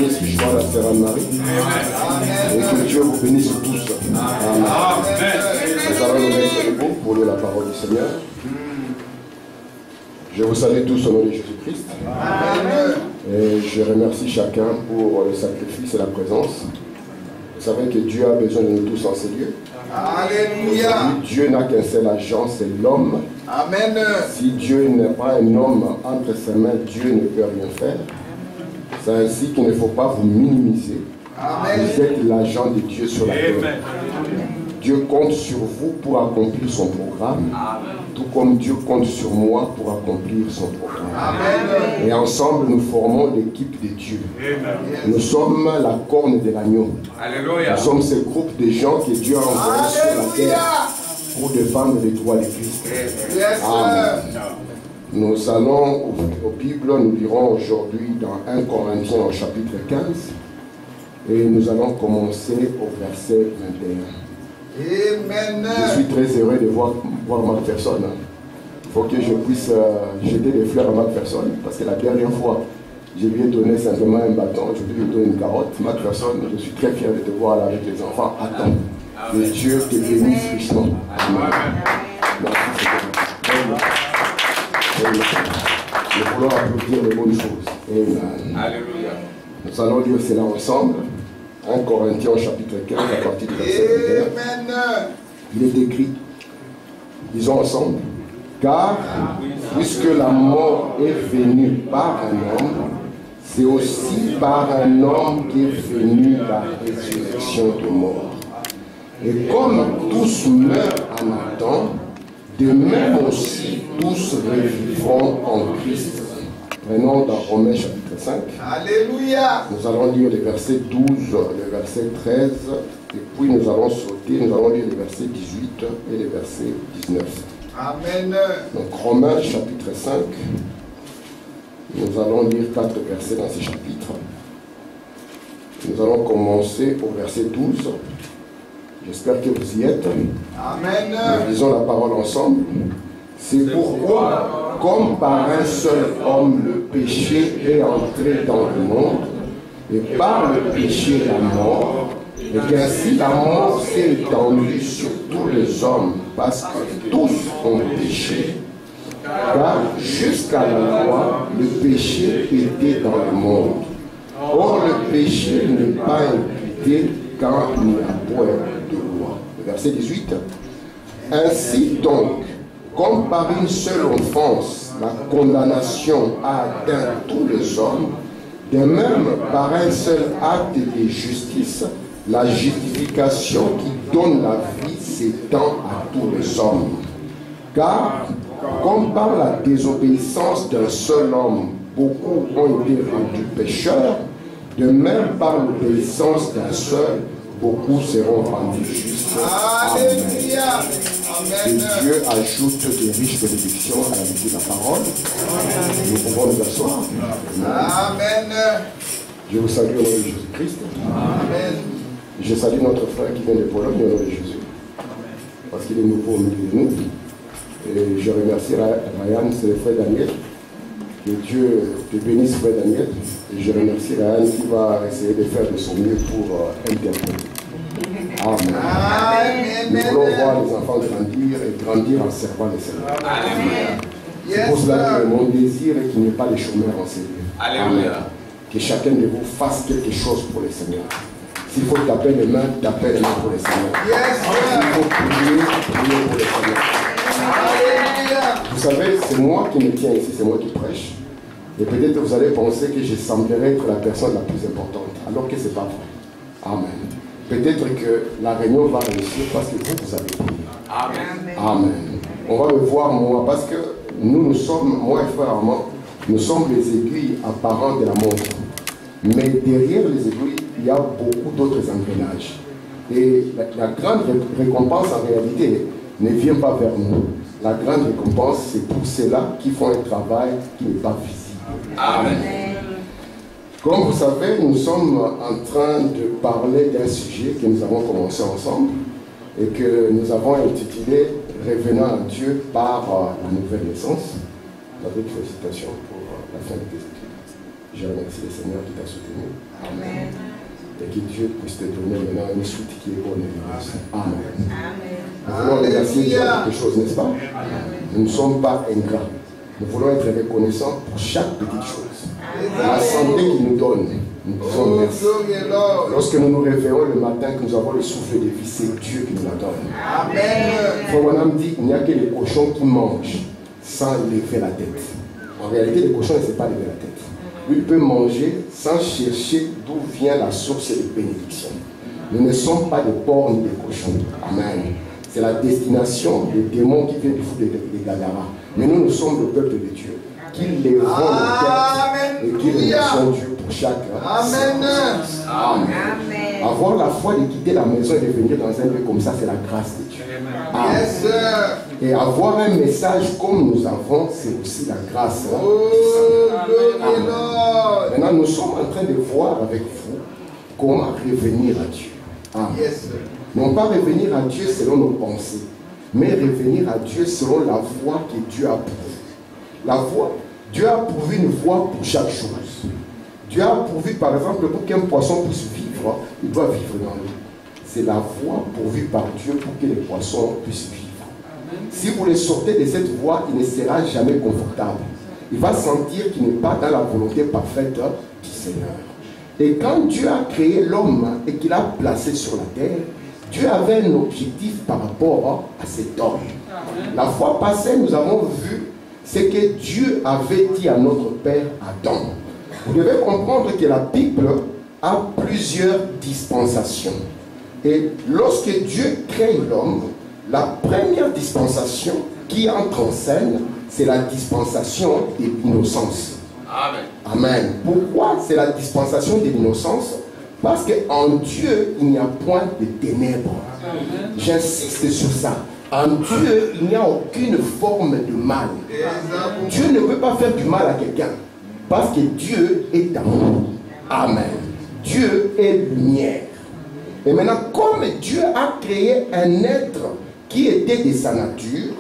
bénisse richement la sœur Anne-Marie. Et que Dieu vous bénisse tous. Amen. Nous allons nous mettre debout pour lire la parole du Seigneur. Je vous salue tous au nom de Jésus-Christ. Et je remercie chacun pour le sacrifice et la présence. Vous savez que Dieu a besoin de nous tous en ces lieux. Alléluia. Dieu n'a qu'un seul agent, c'est l'homme. Amen. Si Dieu n'est pas un homme entre ses mains, Dieu ne peut rien faire. C'est ainsi qu'il ne faut pas vous minimiser. Amen. Vous êtes l'agent de Dieu sur la terre. Dieu compte sur vous pour accomplir son programme, tout comme Dieu compte sur moi pour accomplir son programme. Amen. Et ensemble, nous formons l'équipe de Dieu. Nous sommes la corne de l'agneau. Nous sommes ce groupe de gens que Dieu a envoyés sur la terre pour défendre les droits de Christ. Amen. Nous allons aux Bibles, nous lirons aujourd'hui dans 1 Corinthiens au chapitre 15 et nous allons commencer au verset 21. Amen. Je suis très heureux de voir McPherson. Il faut que je puisse jeter des fleurs à McPherson parce que la dernière fois, je lui ai donné simplement un bâton, je lui ai donné une carotte. McPherson, je suis très fier de te voir là avec les enfants. Attends, que Dieu te bénisse richement. Amen. Merci Seigneur. Nous voulons applaudir les bonnes choses. Amen. Alléluia. Nous allons lire cela ensemble. 1 Corinthiens chapitre 15 à partir du verset 21. Il est écrit, disons ensemble, car puisque la mort est venue par un homme, c'est aussi par un homme qu'est venue la résurrection de mort. Et comme tous meurent en Adam, de même aussi tous revivront en Christ. Prenons dans Romains chapitre 5. Alléluia. Nous allons lire les versets 12, les versets 13, et puis nous allons sauter, nous allons lire les versets 18 et les versets 19. Amen. Donc Romains chapitre 5, nous allons lire 4 versets dans ce chapitre. Nous allons commencer au verset 12. J'espère que vous y êtes. Amen. Nous lisons la parole ensemble. C'est pourquoi, comme par un seul homme, le péché est entré dans le monde, et par le péché la mort, et qu'ainsi la mort s'est étendue sur tous les hommes, parce que tous ont péché. Car jusqu'à la loi, le péché était dans le monde. Or, le péché n'est pas imputé quand il n'y a point de loi. Verset 18. Ainsi donc, comme par une seule offense, la condamnation a atteint tous les hommes, de même par un seul acte de justice, la justification qui donne la vie s'étend à tous les hommes. Car, comme par la désobéissance d'un seul homme, beaucoup ont été rendus pécheurs, de même par l'obéissance d'un seul, beaucoup seront rendus justes. Alléluia. Et Dieu ajoute des riches bénédictions à la lecture de la parole. Nous pouvons nous asseoir. Amen. Je vous salue au nom de Jésus-Christ. Amen. Je salue notre frère qui vient de Pologne au nom de Jésus. Parce qu'il est nouveau au milieu de nous. Et je remercie Ryan, c'est le frère Daniel. Que Dieu te bénisse, frère Daniel. Et je remercie Ryan qui va essayer de faire de son mieux pour interpréter. Amen. Amen. Nous voulons voir les enfants grandir et grandir en servant le Seigneur. C'est pour cela que mon désir est qu'il n'y ait pas de chômeurs en ces lieux. Alléluia. Que chacun de vous fasse quelque chose pour le Seigneur. S'il faut taper les mains pour le Seigneur. S'il faut prier pour le Seigneur. Alléluia. Vous savez, c'est moi qui me tiens ici, c'est moi qui prêche. Et peut-être vous allez penser que je semblerais être la personne la plus importante, alors que ce n'est pas vrai. Amen. Peut-être que la réunion va réussir parce que vous avez prié. Amen. Amen. On va le voir, moi, parce que nous sommes, moi et frère Armand, nous sommes les aiguilles apparentes de la montre. Mais derrière les aiguilles, il y a beaucoup d'autres engrenages. Et la grande récompense, en réalité, ne vient pas vers nous. La grande récompense, c'est pour ceux-là qui font un travail qui n'est pas visible. Amen. Comme vous savez, nous sommes en train de parler d'un sujet que nous avons commencé ensemble et que nous avons intitulé « Revenant à Dieu par la nouvelle naissance ». Avec félicitations pour la fin de tes études. Je remercie le Seigneur qui t'a soutenu. Amen. que Dieu puisse te donner maintenant une suite qui est bonne. Amen. Nous voulons remercier Dieu pour quelque chose, n'est-ce pas? Nous ne sommes pas ingrats. Nous voulons être reconnaissants pour chaque petite chose. La santé qu'il nous donne, nous disons merci. Lorsque nous nous réveillons le matin, que nous avons le souffle de vie, c'est Dieu qui nous la donne. Amen. Frère Bonhomme dit qu'il n'y a que les cochons qui mangent sans lever la tête. En réalité, les cochons ne savent pas lever la tête. Lui peut manger sans chercher d'où vient la source de bénédiction. Nous ne sommes pas des porcs ni des cochons. Amen. C'est la destination des démons qui viennent du fou des Gadara. Mais nous sommes le peuple de Dieu. Qu'il les vend le tête et qu'il remercions Dieu pour chaque. Amen. Amen. Avoir la foi de quitter la maison et de venir dans un lieu comme ça, c'est la grâce de Dieu. Amen. Yes, sir. Et avoir un message comme nous avons, c'est aussi la grâce. Maintenant, nous sommes en train de voir avec vous comment revenir à Dieu. Amen. Yes, sir. Non pas revenir à Dieu selon nos pensées, mais revenir à Dieu selon la voie que Dieu a pourvue. La voie, Dieu a pourvu une voie pour chaque chose. Dieu a pourvu, par exemple, pour qu'un poisson puisse vivre, il doit vivre dans l'eau. C'est la voie pourvue par Dieu pour que les poissons puissent vivre. Si vous le sortez de cette voie, il ne sera jamais confortable. Il va sentir qu'il n'est pas dans la volonté parfaite du Seigneur. Et quand Dieu a créé l'homme et qu'il l'a placé sur la terre, Dieu avait un objectif par rapport à cet homme. La fois passée, nous avons vu ce que Dieu avait dit à notre père Adam. Vous devez comprendre que la Bible a plusieurs dispensations. Et lorsque Dieu crée l'homme, la première dispensation qui entre en scène, c'est la dispensation de l'innocence. Amen. Amen. Pourquoi c'est la dispensation de l'innocence? Parce qu'en Dieu, il n'y a point de ténèbres. J'insiste sur ça. En Dieu, il n'y a aucune forme de mal. Dieu ne peut pas faire du mal à quelqu'un. Parce que Dieu est amour. Amen. Dieu est lumière. Et maintenant, comme Dieu a créé un être qui était de sa nature,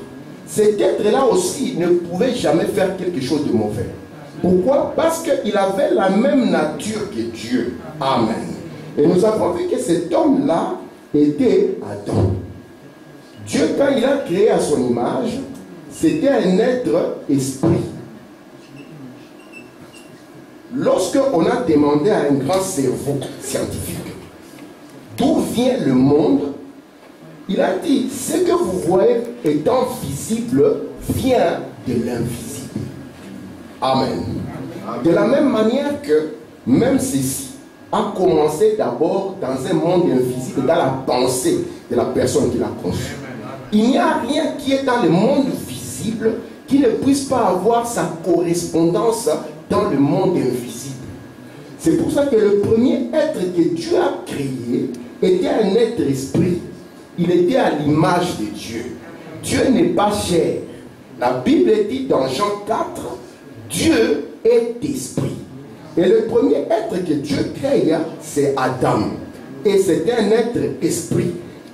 cet être-là aussi ne pouvait jamais faire quelque chose de mauvais. Pourquoi? Parce qu'il avait la même nature que Dieu. Amen. Et nous avons vu que cet homme-là était Adam. Dieu, quand il a créé à son image, c'était un être esprit. Lorsqu'on a demandé à un grand cerveau scientifique d'où vient le monde, il a dit, ce que vous voyez étant visible vient de l'invisible. Amen. De la même manière que même ceci a commencé d'abord dans un monde invisible, dans la pensée de la personne qui l'a conçu. Il n'y a rien qui est dans le monde visible qui ne puisse pas avoir sa correspondance dans le monde invisible. C'est pour ça que le premier être que Dieu a créé était un être esprit. Il était à l'image de Dieu. Dieu n'est pas chair. La Bible dit dans Jean 4, Dieu est esprit. Et le premier être que Dieu crée, c'est Adam. Et c'est un être esprit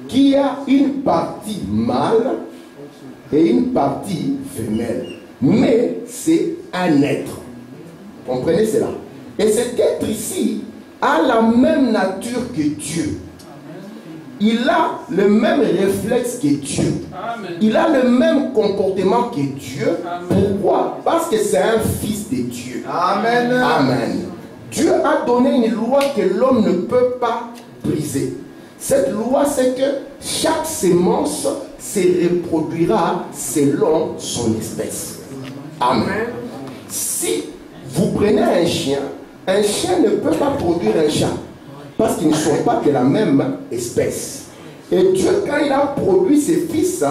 qui a une partie mâle et une partie femelle. Mais c'est un être. Comprenez cela? Et cet être ici a la même nature que Dieu. Il a le même réflexe que Dieu. Il a le même comportement que Dieu. Pourquoi? Parce que c'est un fils de Dieu. Amen. Amen. Dieu a donné une loi que l'homme ne peut pas briser. Cette loi, c'est que chaque sémence se reproduira selon son espèce. Amen. Si vous prenez un chien ne peut pas produire un chat. Parce qu'ils ne sont pas de la même espèce. Et Dieu, quand il a produit ses fils,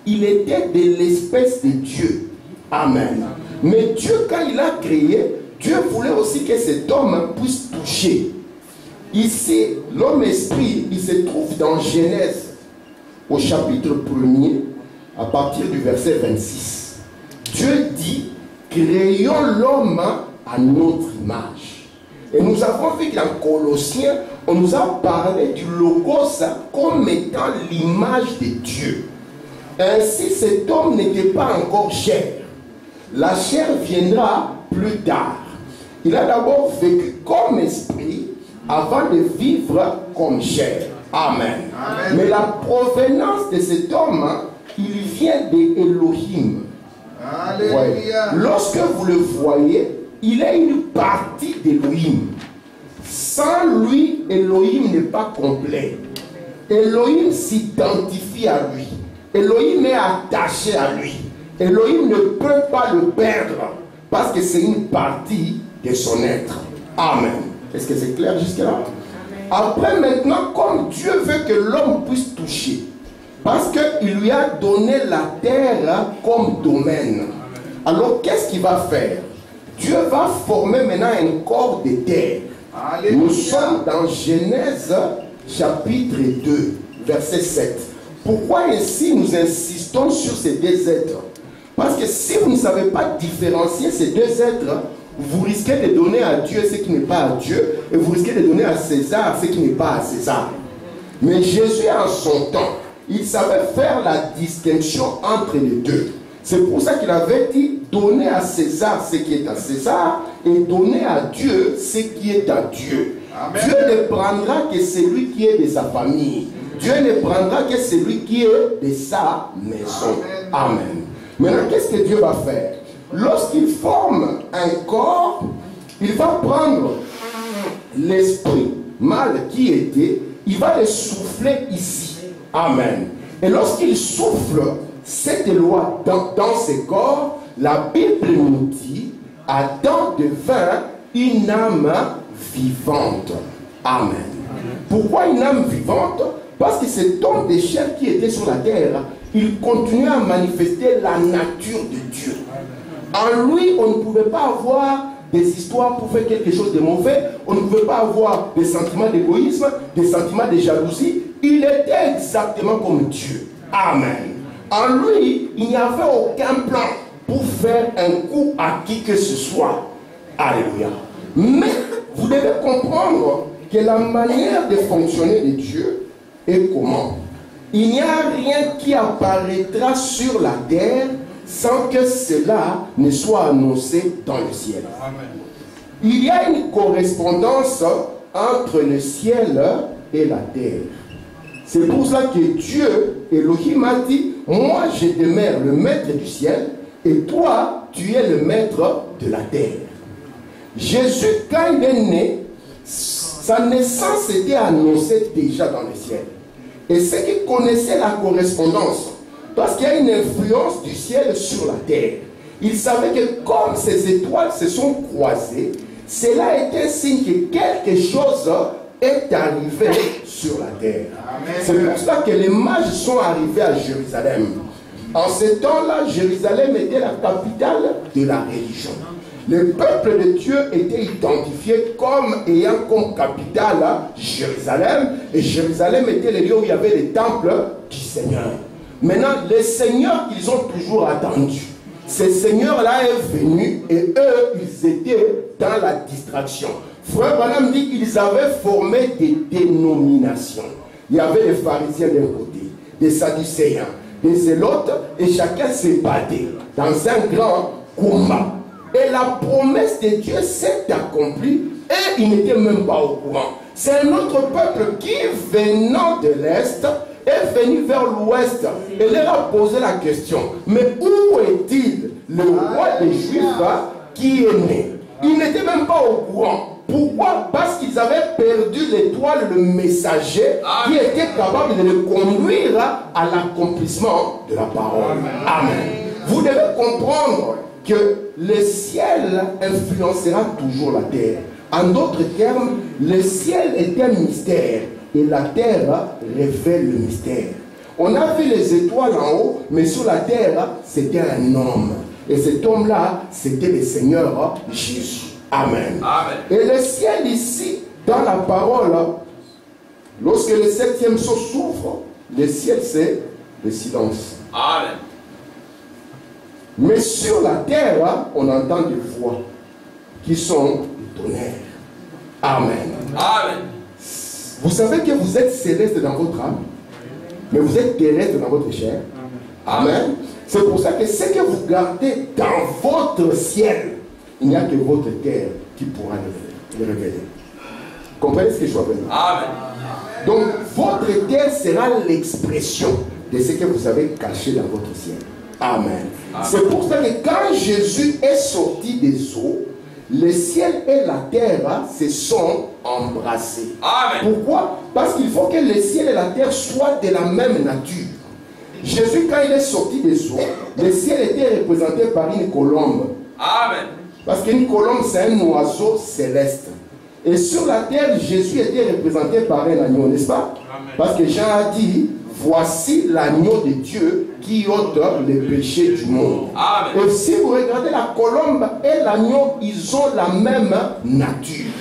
il était de l'espèce de Dieu. Amen. Mais Dieu, quand il a créé, Dieu voulait aussi que cet homme puisse toucher. Ici, l'homme esprit, il se trouve dans Genèse, au chapitre 1er, à partir du verset 26. Dieu dit, créons l'homme à notre image. Et nous avons vu qu'en Colossiens, on nous a parlé du logos comme étant l'image de Dieu. Ainsi, cet homme n'était pas encore chair. La chair viendra plus tard. Il a d'abord vécu comme esprit avant de vivre comme chair. Amen. Amen. Mais la provenance de cet homme, il vient d'Elohim. Alléluia. Ouais. Lorsque vous le voyez, il est une partie d'Elohim. Sans lui, Elohim n'est pas complet. Elohim s'identifie à lui. Elohim est attaché à lui. Elohim ne peut pas le perdre parce que c'est une partie de son être. Amen. Est-ce que c'est clair jusque-là? Après, maintenant, comme Dieu veut que l'homme puisse toucher, parce qu'il lui a donné la terre comme domaine, alors qu'est-ce qu'il va faire? Dieu va former maintenant un corps de terre. Alléluia. Nous sommes dans Genèse chapitre 2, verset 7. Pourquoi ainsi nous insistons sur ces deux êtres? Parce que si vous ne savez pas différencier ces deux êtres, vous risquez de donner à Dieu ce qui n'est pas à Dieu, et vous risquez de donner à César ce qui n'est pas à César. Mais Jésus, en son temps, il savait faire la distinction entre les deux. C'est pour ça qu'il avait dit, donnez à César ce qui est à César, et donnez à Dieu ce qui est à Dieu. Amen. Dieu ne prendra que celui qui est de sa famille. Dieu ne prendra que celui qui est de sa maison. Amen. Maintenant, qu'est-ce que Dieu va faire? Lorsqu'il forme un corps, il va prendre l'esprit mal qui était, il va le souffler ici. Amen. Et lorsqu'il souffle cette loi dans ce corps, la Bible nous dit, Adam devint une âme vivante. Amen. Pourquoi une âme vivante? Parce que cet homme de chair qui était sur la terre, il continuait à manifester la nature de Dieu. En lui, on ne pouvait pas avoir des histoires pour faire quelque chose de mauvais. On ne pouvait pas avoir des sentiments d'égoïsme, des sentiments de jalousie. Il était exactement comme Dieu. Amen. En lui, il n'y avait aucun plan pour faire un coup à qui que ce soit. Alléluia. Mais vous devez comprendre que la manière de fonctionner de Dieu est comment? Il n'y a rien qui apparaîtra sur la terre sans que cela ne soit annoncé dans le ciel. Amen. Il y a une correspondance entre le ciel et la terre. C'est pour cela que Dieu, Elohim, a dit, moi je demeure le maître du ciel et toi tu es le maître de la terre. Jésus, quand il est né, sa naissance était annoncée déjà dans le ciel. Et ceux qui connaissaient la correspondance, parce qu'il y a une influence du ciel sur la terre, ils savaient que comme ces étoiles se sont croisées, cela était un signe que quelque chose est arrivé sur la terre. C'est pour cela que les mages sont arrivés à Jérusalem. En ce temps-là, Jérusalem était la capitale de la religion. Le peuple de Dieu était identifié comme ayant comme capitale Jérusalem. Et Jérusalem était le lieu où il y avait le temple du Seigneur. Maintenant, les seigneurs qu'ils ont toujours attendus, ces seigneurs-là est venu et eux, ils étaient dans la distraction. Frère Branham dit qu'ils avaient formé des dénominations. Il y avait les pharisiens d'un côté, des sadducéens, des zélotes, et chacun s'est battu dans un grand combat. Et la promesse de Dieu s'est accomplie et il n'était même pas au courant. C'est un autre peuple qui, venant de l'Est, est venu vers l'Ouest et leur a posé la question. Mais où est-il, le roi des Juifs qui est né? Il n'était même pas au courant. Pourquoi? Parce qu'ils avaient perdu l'étoile, le messager, qui était capable de le conduire à l'accomplissement de la parole. Amen. Vous devez comprendre que le ciel influencera toujours la terre. En d'autres termes, le ciel est un mystère et la terre révèle le mystère. On a vu les étoiles en haut, mais sur la terre, c'était un homme. Et cet homme-là, c'était le Seigneur Jésus. Amen. Amen. Et le ciel ici, dans la parole, lorsque le 7e sceau s'ouvre, le ciel c'est le silence. Amen. Mais sur la terre, on entend des voix qui sont des tonnerres. Amen. Amen. Vous savez que vous êtes céleste dans votre âme, mais vous êtes terrestre dans votre chair. Amen. C'est pour ça que ce que vous gardez dans votre ciel, il n'y a que votre terre qui pourra le révéler. Comprenez ce que je suis en train de dire? Amen. Donc, votre terre sera l'expression de ce que vous avez caché dans votre ciel. Amen. C'est pour ça que quand Jésus est sorti des eaux, le ciel et la terre se sont embrassés. Amen. Pourquoi? Parce qu'il faut que le ciel et la terre soient de la même nature. Jésus, quand il est sorti des eaux, le ciel était représenté par une colombe. Amen. Parce qu'une colombe, c'est un oiseau céleste. Et sur la terre, Jésus était représenté par un agneau, n'est-ce pas? Amen. Parce que Jean a dit, voici l'agneau de Dieu qui ôte les péchés du monde. Amen. Et si vous regardez la colombe et l'agneau, ils ont la même nature.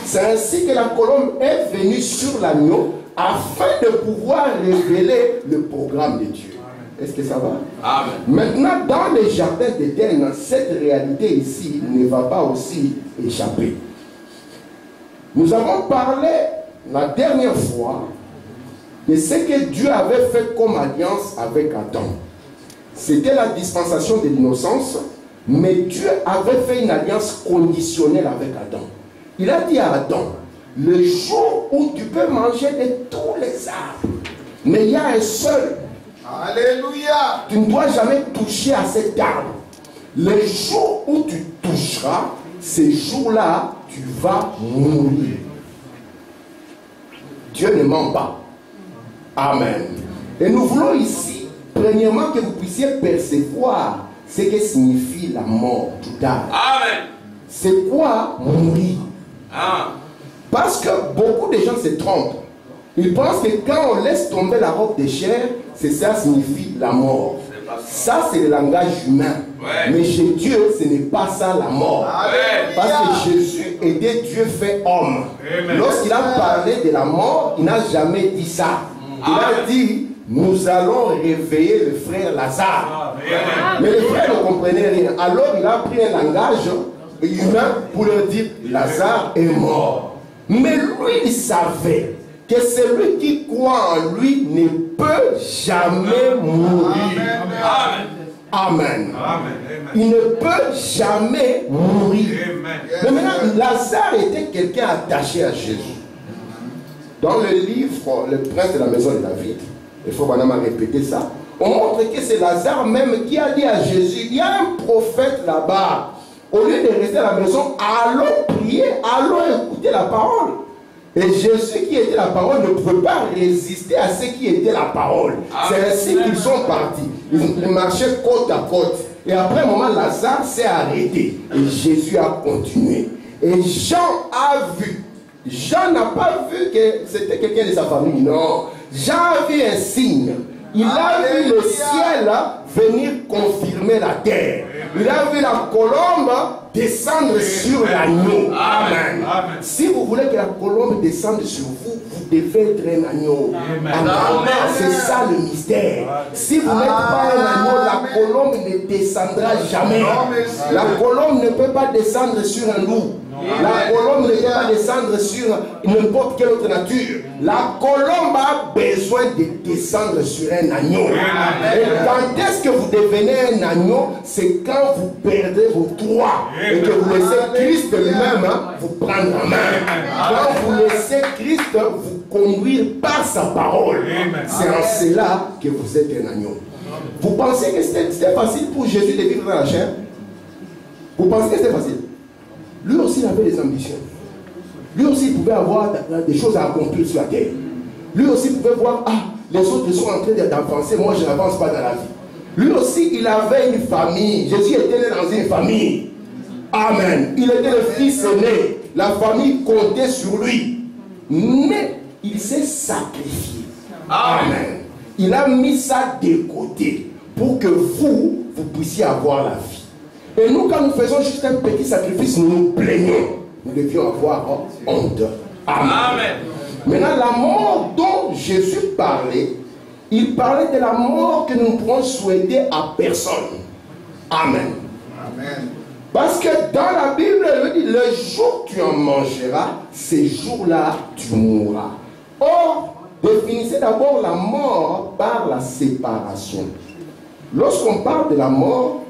C'est ainsi que la colombe est venue sur l'agneau afin de pouvoir révéler le programme de Dieu. Est-ce que ça va? Amen. Maintenant, dans les jardins d'Éden, cette réalité ici ne va pas aussi échapper. Nous avons parlé la dernière fois de ce que Dieu avait fait comme alliance avec Adam. C'était la dispensation de l'innocence, mais Dieu avait fait une alliance conditionnelle avec Adam. Il a dit à Adam, le jour où tu peux manger de tous les arbres, mais il y a un seul. Alléluia. Tu ne dois jamais toucher à cet arbre. Le jour où tu toucheras, ce jour-là, tu vas mourir. Dieu ne ment pas. Amen. Et nous voulons ici, premièrement, que vous puissiez percevoir ce que signifie la mort, tout d'art. Amen. C'est quoi mourir? Ah. Parce que beaucoup de gens se trompent. Ils pensent que quand on laisse tomber la robe de chair, c'est ça signifie la mort. Ça, c'est le langage humain. Ouais. Mais chez Dieu, ce n'est pas ça la mort. Ouais. Parce que Jésus était Dieu fait homme. Amen. Lorsqu'il a parlé de la mort, il n'a jamais dit ça. Il a dit, nous allons réveiller le frère Lazare. Amen. Mais les frères ne comprenaient rien. Alors il a pris un langage humain pour leur dire, Lazare est mort. Mais lui, il savait que celui qui croit en lui ne peut jamais mourir. Amen. Amen. Amen. Il ne peut jamais mourir. Amen. Mais maintenant, Lazare était quelqu'un attaché à Jésus. Dans le livre Le Prince de la maison de David, il faut vraiment répéter ça, on montre que c'est Lazare même qui a dit à Jésus, il y a un prophète là-bas. Au lieu de rester à la maison, allons prier, allons écouter la parole. Et Jésus qui était la parole ne pouvait pas résister à ce qui était la parole. C'est ainsi qu'ils sont partis. Ils marchaient côte à côte. Et après un moment, Lazare s'est arrêté. Et Jésus a continué. Et Jean a vu. Jean n'a pas vu que c'était quelqu'un de sa famille. Non. Jean a vu un signe. Il a vu le ciel venir confirmer la terre. Il a vu la colombe descendre sur l'agneau. Amen. Amen. Si vous voulez que la colombe descende sur vous, vous devez être un agneau. Amen. C'est ça le mystère. Si vous n'êtes pas un agneau, la colombe ne descendra jamais. La colombe ne peut pas descendre sur un loup. La colombe ne peut pas descendre sur n'importe quelle autre nature. La colombe a besoin de descendre sur un agneau. Et quand est-ce que vous devenez un agneau? C'est quand vous perdez vos droits et que vous laissez Christ lui-même vous prendre en main. Quand vous laissez Christ vous conduire par sa parole. C'est en cela que vous êtes un agneau. Vous pensez que c'était facile pour Jésus de vivre dans la chair? Vous pensez que c'était facile? Lui aussi il avait des ambitions. Lui aussi il pouvait avoir des choses à accomplir sur la terre. Lui aussi il pouvait voir, ah, les autres sont en train d'avancer, moi je n'avance pas dans la vie. Lui aussi il avait une famille. Jésus était né dans une famille. Amen. Il était le fils aîné. La famille comptait sur lui. Mais il s'est sacrifié. Amen. Il a mis ça de côté pour que vous puissiez avoir la vie. Et nous, quand nous faisons juste un petit sacrifice, nous nous plaignons. Nous devions avoir honte. Amen. Amen. Maintenant, la mort dont Jésus parlait, il parlait de la mort que nous ne pourrons souhaiter à personne. Amen. Amen. Parce que dans la Bible, elle dit, le jour que tu en mangeras, ces jours-là, tu mourras. Or, définissez d'abord la mort par la séparation. Lorsqu'on parle de la mort,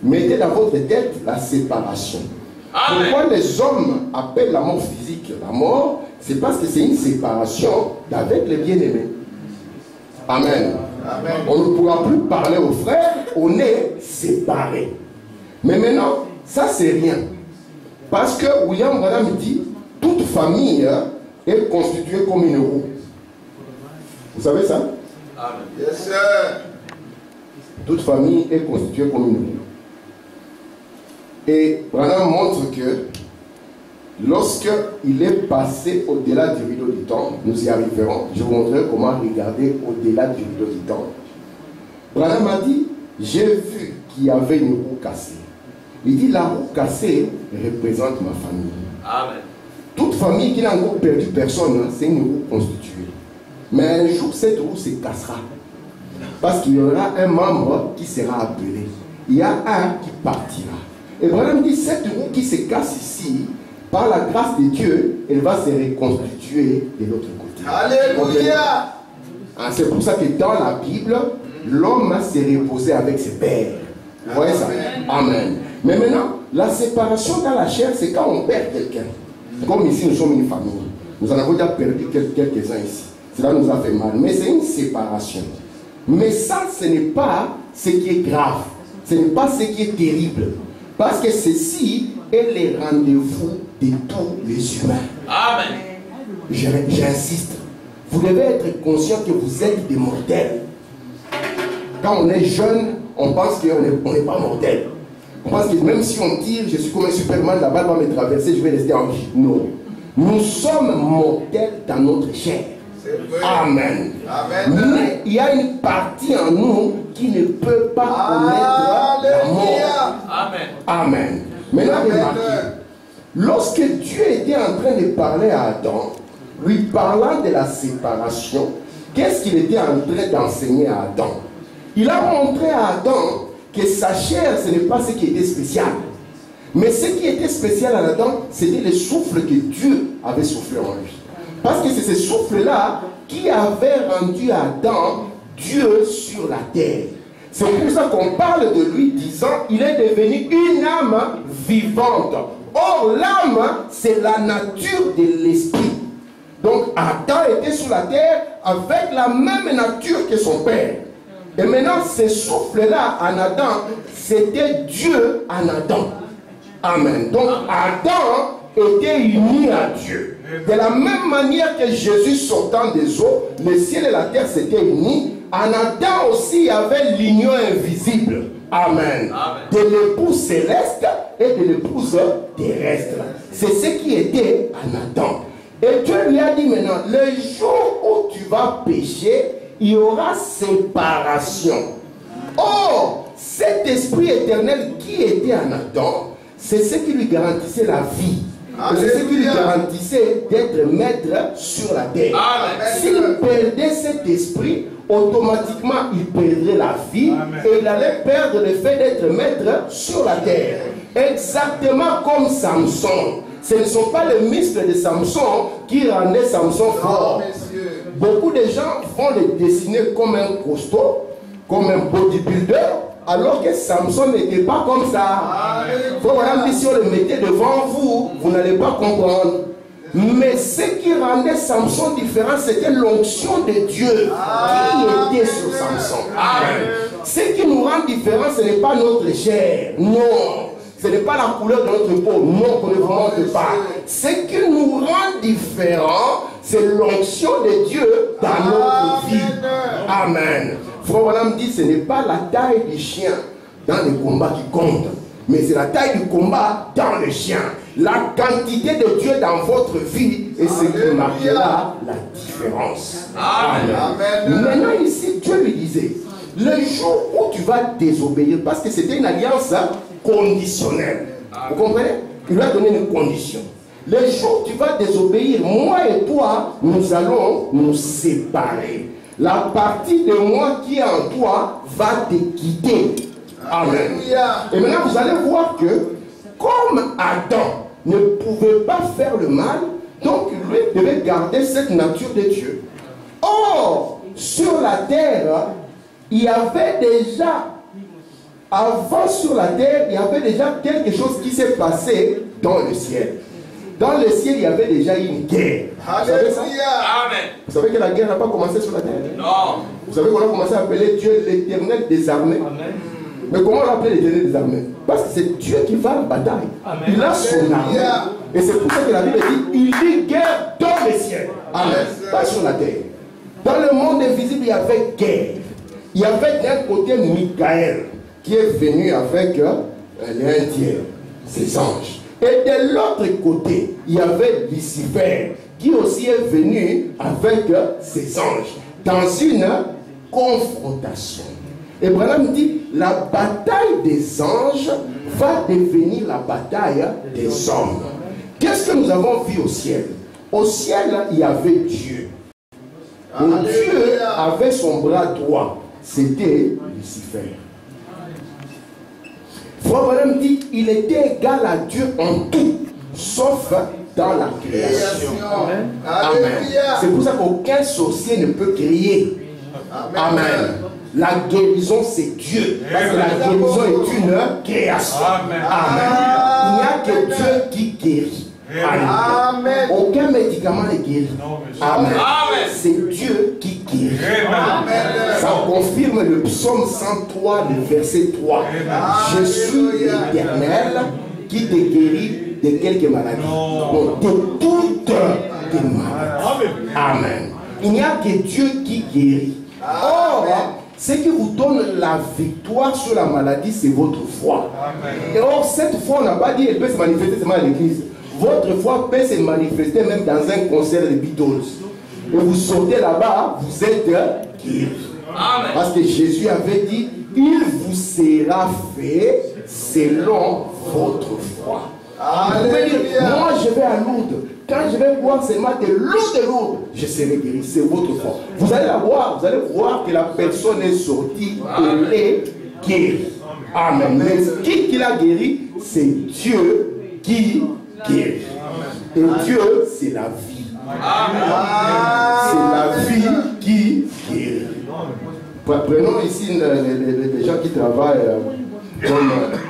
mettez dans votre tête la séparation. Amen. Pourquoi les hommes appellent la mort physique la mort? c'est parce que c'est une séparation d'avec les bien-aimés. Amen. Amen. On ne pourra plus parler aux frères, on est séparés. Mais maintenant, ça c'est rien. Parce que William Branham dit, toute famille est constituée comme une roue. Vous savez ça? Amen. Yes, sir. Toute famille est constituée comme une roue. Et Branham montre que lorsqu'il est passé au-delà du rideau du temps, nous y arriverons. Je vous montrerai comment regarder au-delà du rideau du temps. Branham a dit, j'ai vu qu'il y avait une roue cassée. Il dit, la roue cassée représente ma famille. Amen. Toute famille qui n'a encore perdu personne, c'est une roue constituée. Mais un jour, cette roue se cassera. Parce qu'il y aura un membre qui sera appelé. Il y a un qui partira. Et Branham dit, cette roue qui se casse ici, par la grâce de Dieu, elle va se reconstituer de l'autre côté. Alléluia! C'est pour ça que dans la Bible, l'homme s'est reposé avec ses pères. Vous voyez ça? Amen. Mais maintenant, la séparation dans la chair, c'est quand on perd quelqu'un. Comme ici, nous sommes une famille. Nous en avons déjà perdu quelques-uns ici. Cela nous a fait mal. Mais c'est une séparation. Mais ça, ce n'est pas ce qui est grave. Ce n'est pas ce qui est terrible. Parce que ceci est les rendez-vous de tous les humains. Amen. J'insiste. Vous devez être conscient que vous êtes des mortels. Quand on est jeune, on pense qu'on n'est pas mortel. On pense que même si on tire, je suis comme un Superman, la balle va me traverser, je vais rester en vie. Non. Nous sommes mortels dans notre chair. Amen. Amen. Mais il y a une partie en nous qui ne peut pas connaître la mort. Amen. Amen. Maintenant, remarquez, lorsque Dieu était en train de parler à Adam, lui parlant de la séparation, qu'est-ce qu'il était en train d'enseigner à Adam? Il a montré à Adam que sa chair, ce n'est pas ce qui était spécial. Mais ce qui était spécial à Adam, c'était le souffle que Dieu avait soufflé en lui. Parce que c'est ce souffle-là qui avait rendu Adam Dieu sur la terre. C'est pour ça qu'on parle de lui disant il est devenu une âme vivante. Or, l'âme, c'est la nature de l'esprit. Donc, Adam était sur la terre avec la même nature que son père. Et maintenant, ce souffle-là en Adam, c'était Dieu en Adam. Amen. Donc, Adam était uni à Dieu. De la même manière que Jésus sortant des eaux, le ciel et la terre s'étaient unis, en Adam aussi il y avait l'union invisible. Amen. Amen. De l'épouse céleste et de l'épouse terrestre. C'est ce qui était en Adam. Et Dieu lui a dit maintenant, le jour où tu vas pécher, il y aura séparation. Or, cet esprit éternel qui était en Adam, c'est ce qui lui garantissait la vie. C'est ce qui lui garantissait d'être maître sur la terre. S'il perdait cet esprit, automatiquement il perdrait la vie. Amen. Et il allait perdre le fait d'être maître sur la terre. Exactement comme Samson. Ce ne sont pas les muscles de Samson qui rendaient Samson fort. Beaucoup de gens vont le dessiner comme un costaud, comme un bodybuilder, alors que Samson n'était pas comme ça. Voilà, si on le mettait devant vous, vous n'allez pas comprendre. Mais ce qui rendait Samson différent, c'était l'onction de Dieu qui était sur Samson. Amen. Ce qui nous rend différents, ce n'est pas notre chair. Non. Ce n'est pas la couleur de notre peau. Non, qu'on ne vous montre pas. Ce qui nous rend différents, c'est l'onction de Dieu dans notre vie. Amen. Frère Branham dit, ce n'est pas la taille du chien dans le combat qui compte, mais c'est la taille du combat dans le chien. La quantité de Dieu dans votre vie est ce qui marquera la différence. Amen. Amen. Maintenant ici, Dieu lui disait, le jour où tu vas désobéir, parce que c'était une alliance conditionnelle. Vous comprenez? Il lui a donné une condition. Le jour où tu vas désobéir, moi et toi, nous allons nous séparer. La partie de moi qui est en toi va te quitter. Amen. Et maintenant, vous allez voir que, comme Adam ne pouvait pas faire le mal, donc lui devait garder cette nature de Dieu. Or, sur la terre, il y avait déjà, avant sur la terre, il y avait déjà quelque chose qui s'est passé dans le ciel. Dans le ciel, il y avait déjà une guerre. Vous savez ça? Amen. Vous savez que la guerre n'a pas commencé sur la terre? Non. Vous savez qu'on a commencé à appeler Dieu l'Éternel des armées. Amen. Mais comment on l'appelle l'Éternel des armées? Parce que c'est Dieu qui va à la bataille. Amen. Il a son armée. Et c'est pour ça que la Bible dit, il dit guerre dans les cieux. Amen. Pas sur la terre. Dans le monde invisible, il y avait guerre. Il y avait d'un côté Michael, qui est venu avec les un tiers, ses anges. Et de l'autre côté, il y avait Lucifer, qui aussi est venu avec ses anges, dans une confrontation. Et Branham dit, la bataille des anges va devenir la bataille des hommes. Qu'est-ce que nous avons vu au ciel? Au ciel, il y avait Dieu. Et Dieu avait son bras droit. C'était Lucifer. Frère Branham dit, il était égal à Dieu en tout, sauf dans la création. Amen. C'est pour ça qu'aucun sorcier ne peut crier. Amen. La guérison, c'est Dieu. Parce que la guérison est une création. Amen. Il n'y a que Dieu qui guérit. Amen. Aucun médicament ne guérit. Amen. C'est Dieu qui guérit. Ça confirme le psaume 103, le verset 3. Je suis l'Éternel qui te guérit de quelques maladies. Donc, de toutes tes maladies. Amen. Il n'y a que Dieu qui guérit. Or, ce qui vous donne la victoire sur la maladie, c'est votre foi. Et or, cette foi, on n'a pas dit qu'elle peut se manifester seulement à l'église. Votre foi peut se manifester même dans un concert de Beatles. Et vous sortez là-bas, vous êtes guéri. Parce que Jésus avait dit, il vous sera fait selon votre foi. Vous pouvez dire, moi je vais à Lourdes. Quand je vais voir seulement de l'eau de Lourdes, je serai guéri. C'est votre foi. Vous allez la voir, vous allez voir que la personne est sortie, elle est guérie. Amen. Mais qui l'a guéri, c'est Dieu qui guérit. Et Dieu, c'est la vie. C'est la vie qui guérit. Prenons ici les gens qui travaillent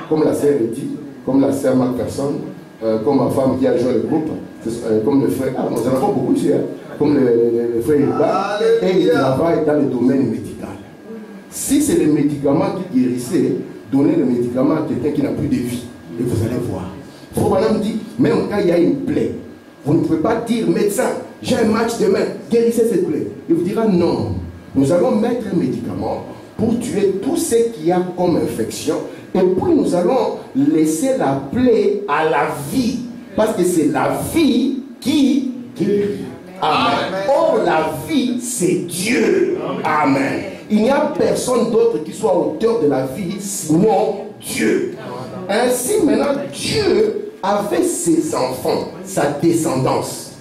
comme la sœur dit, comme la sœur Macpherson, comme ma femme qui a joué le groupe, comme le frère, nous en avons beaucoup ici, comme le frère Hilda, et ils travaillent dans le domaine médical. Si c'est les médicaments qui guérissaient, donnez le médicament à quelqu'un qui n'a plus de vie, et vous allez voir. Frère Branham dit, même quand il y a une plaie, vous ne pouvez pas dire, médecin, j'ai un match demain, guérissez cette plaie. Il vous dira non. Nous allons mettre un médicament pour tuer tout ce qu'il y a comme infection. Et puis nous allons laisser la plaie à la vie. Parce que c'est la vie qui guérit. Amen. Or, la vie, c'est Dieu. Amen. Il n'y a personne d'autre qui soit auteur de la vie, sinon Dieu. Ainsi, maintenant, Dieu avait ses enfants, sa descendance.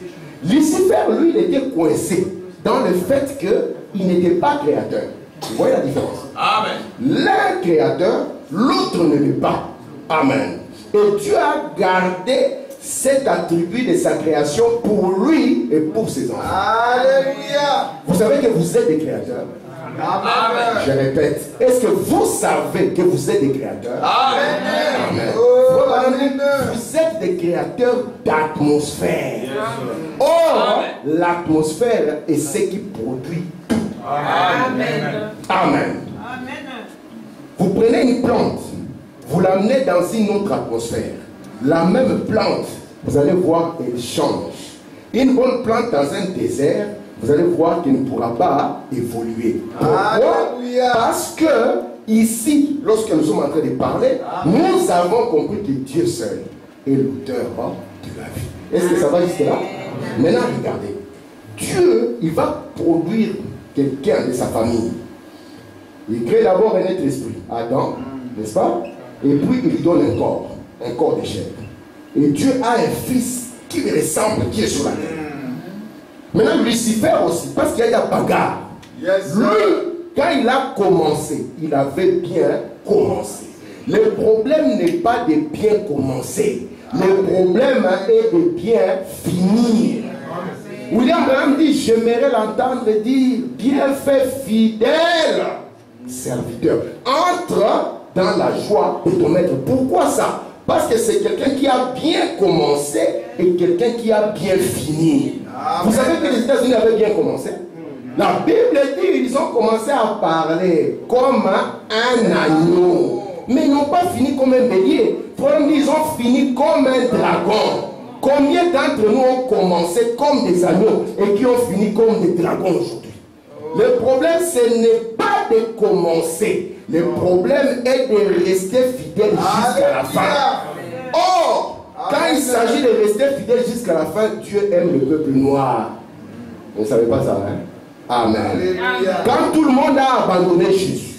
Lucifer, lui, il était coincé dans le fait qu'il n'était pas créateur. Vous voyez la différence? Amen. L'un créateur, l'autre ne l'est pas. Amen. Et Dieu a gardé cet attribut de sa création pour lui et pour ses enfants. Alléluia. Vous savez que vous êtes des créateurs. Amen. Je répète, est-ce que vous savez que vous êtes des créateurs? Amen. Amen. Amen. Vous êtes des créateurs d'atmosphère. Or, l'atmosphère est ce qui produit tout. Amen. Amen. Vous prenez une plante, vous l'amenez dans une autre atmosphère. La même plante, vous allez voir, elle change. Une bonne plante dans un désert, vous allez voir qu'elle ne pourra pas évoluer. Pourquoi? Parce que ici, lorsque nous sommes en train de parler, nous avons compris que Dieu seul est l'auteur de la vie. Est-ce que ça va jusque là? Maintenant, regardez. Dieu, il va produire quelqu'un de sa famille. Il crée d'abord un être esprit, Adam, n'est-ce pas? Et puis il lui donne un corps de chair. Et Dieu a un fils qui lui ressemble, qui est sur la terre. Maintenant, Lucifer aussi, parce qu'il y a la bagarre. Lui, quand il a commencé, il avait bien commencé. Le problème n'est pas de bien commencer. Le problème est de bien finir. William Branham dit, j'aimerais l'entendre dire, bien fait, fidèle serviteur. Entre dans la joie de ton maître. Pourquoi ça? Parce que c'est quelqu'un qui a bien commencé et quelqu'un qui a bien fini. Vous savez que les États-Unis avaient bien commencé. La Bible dit qu'ils ont commencé à parler comme un agneau. Mais ils n'ont pas fini comme un bélier. Ils ont fini comme un dragon. Combien d'entre nous ont commencé comme des agneaux et qui ont fini comme des dragons aujourd'hui? Le problème, ce n'est pas de commencer. Le problème est de rester fidèle jusqu'à la fin. Or, quand il s'agit de rester fidèle jusqu'à la fin, Dieu aime le peuple noir. Vous ne savez pas ça, hein? Amen. Quand tout le monde a abandonné Jésus,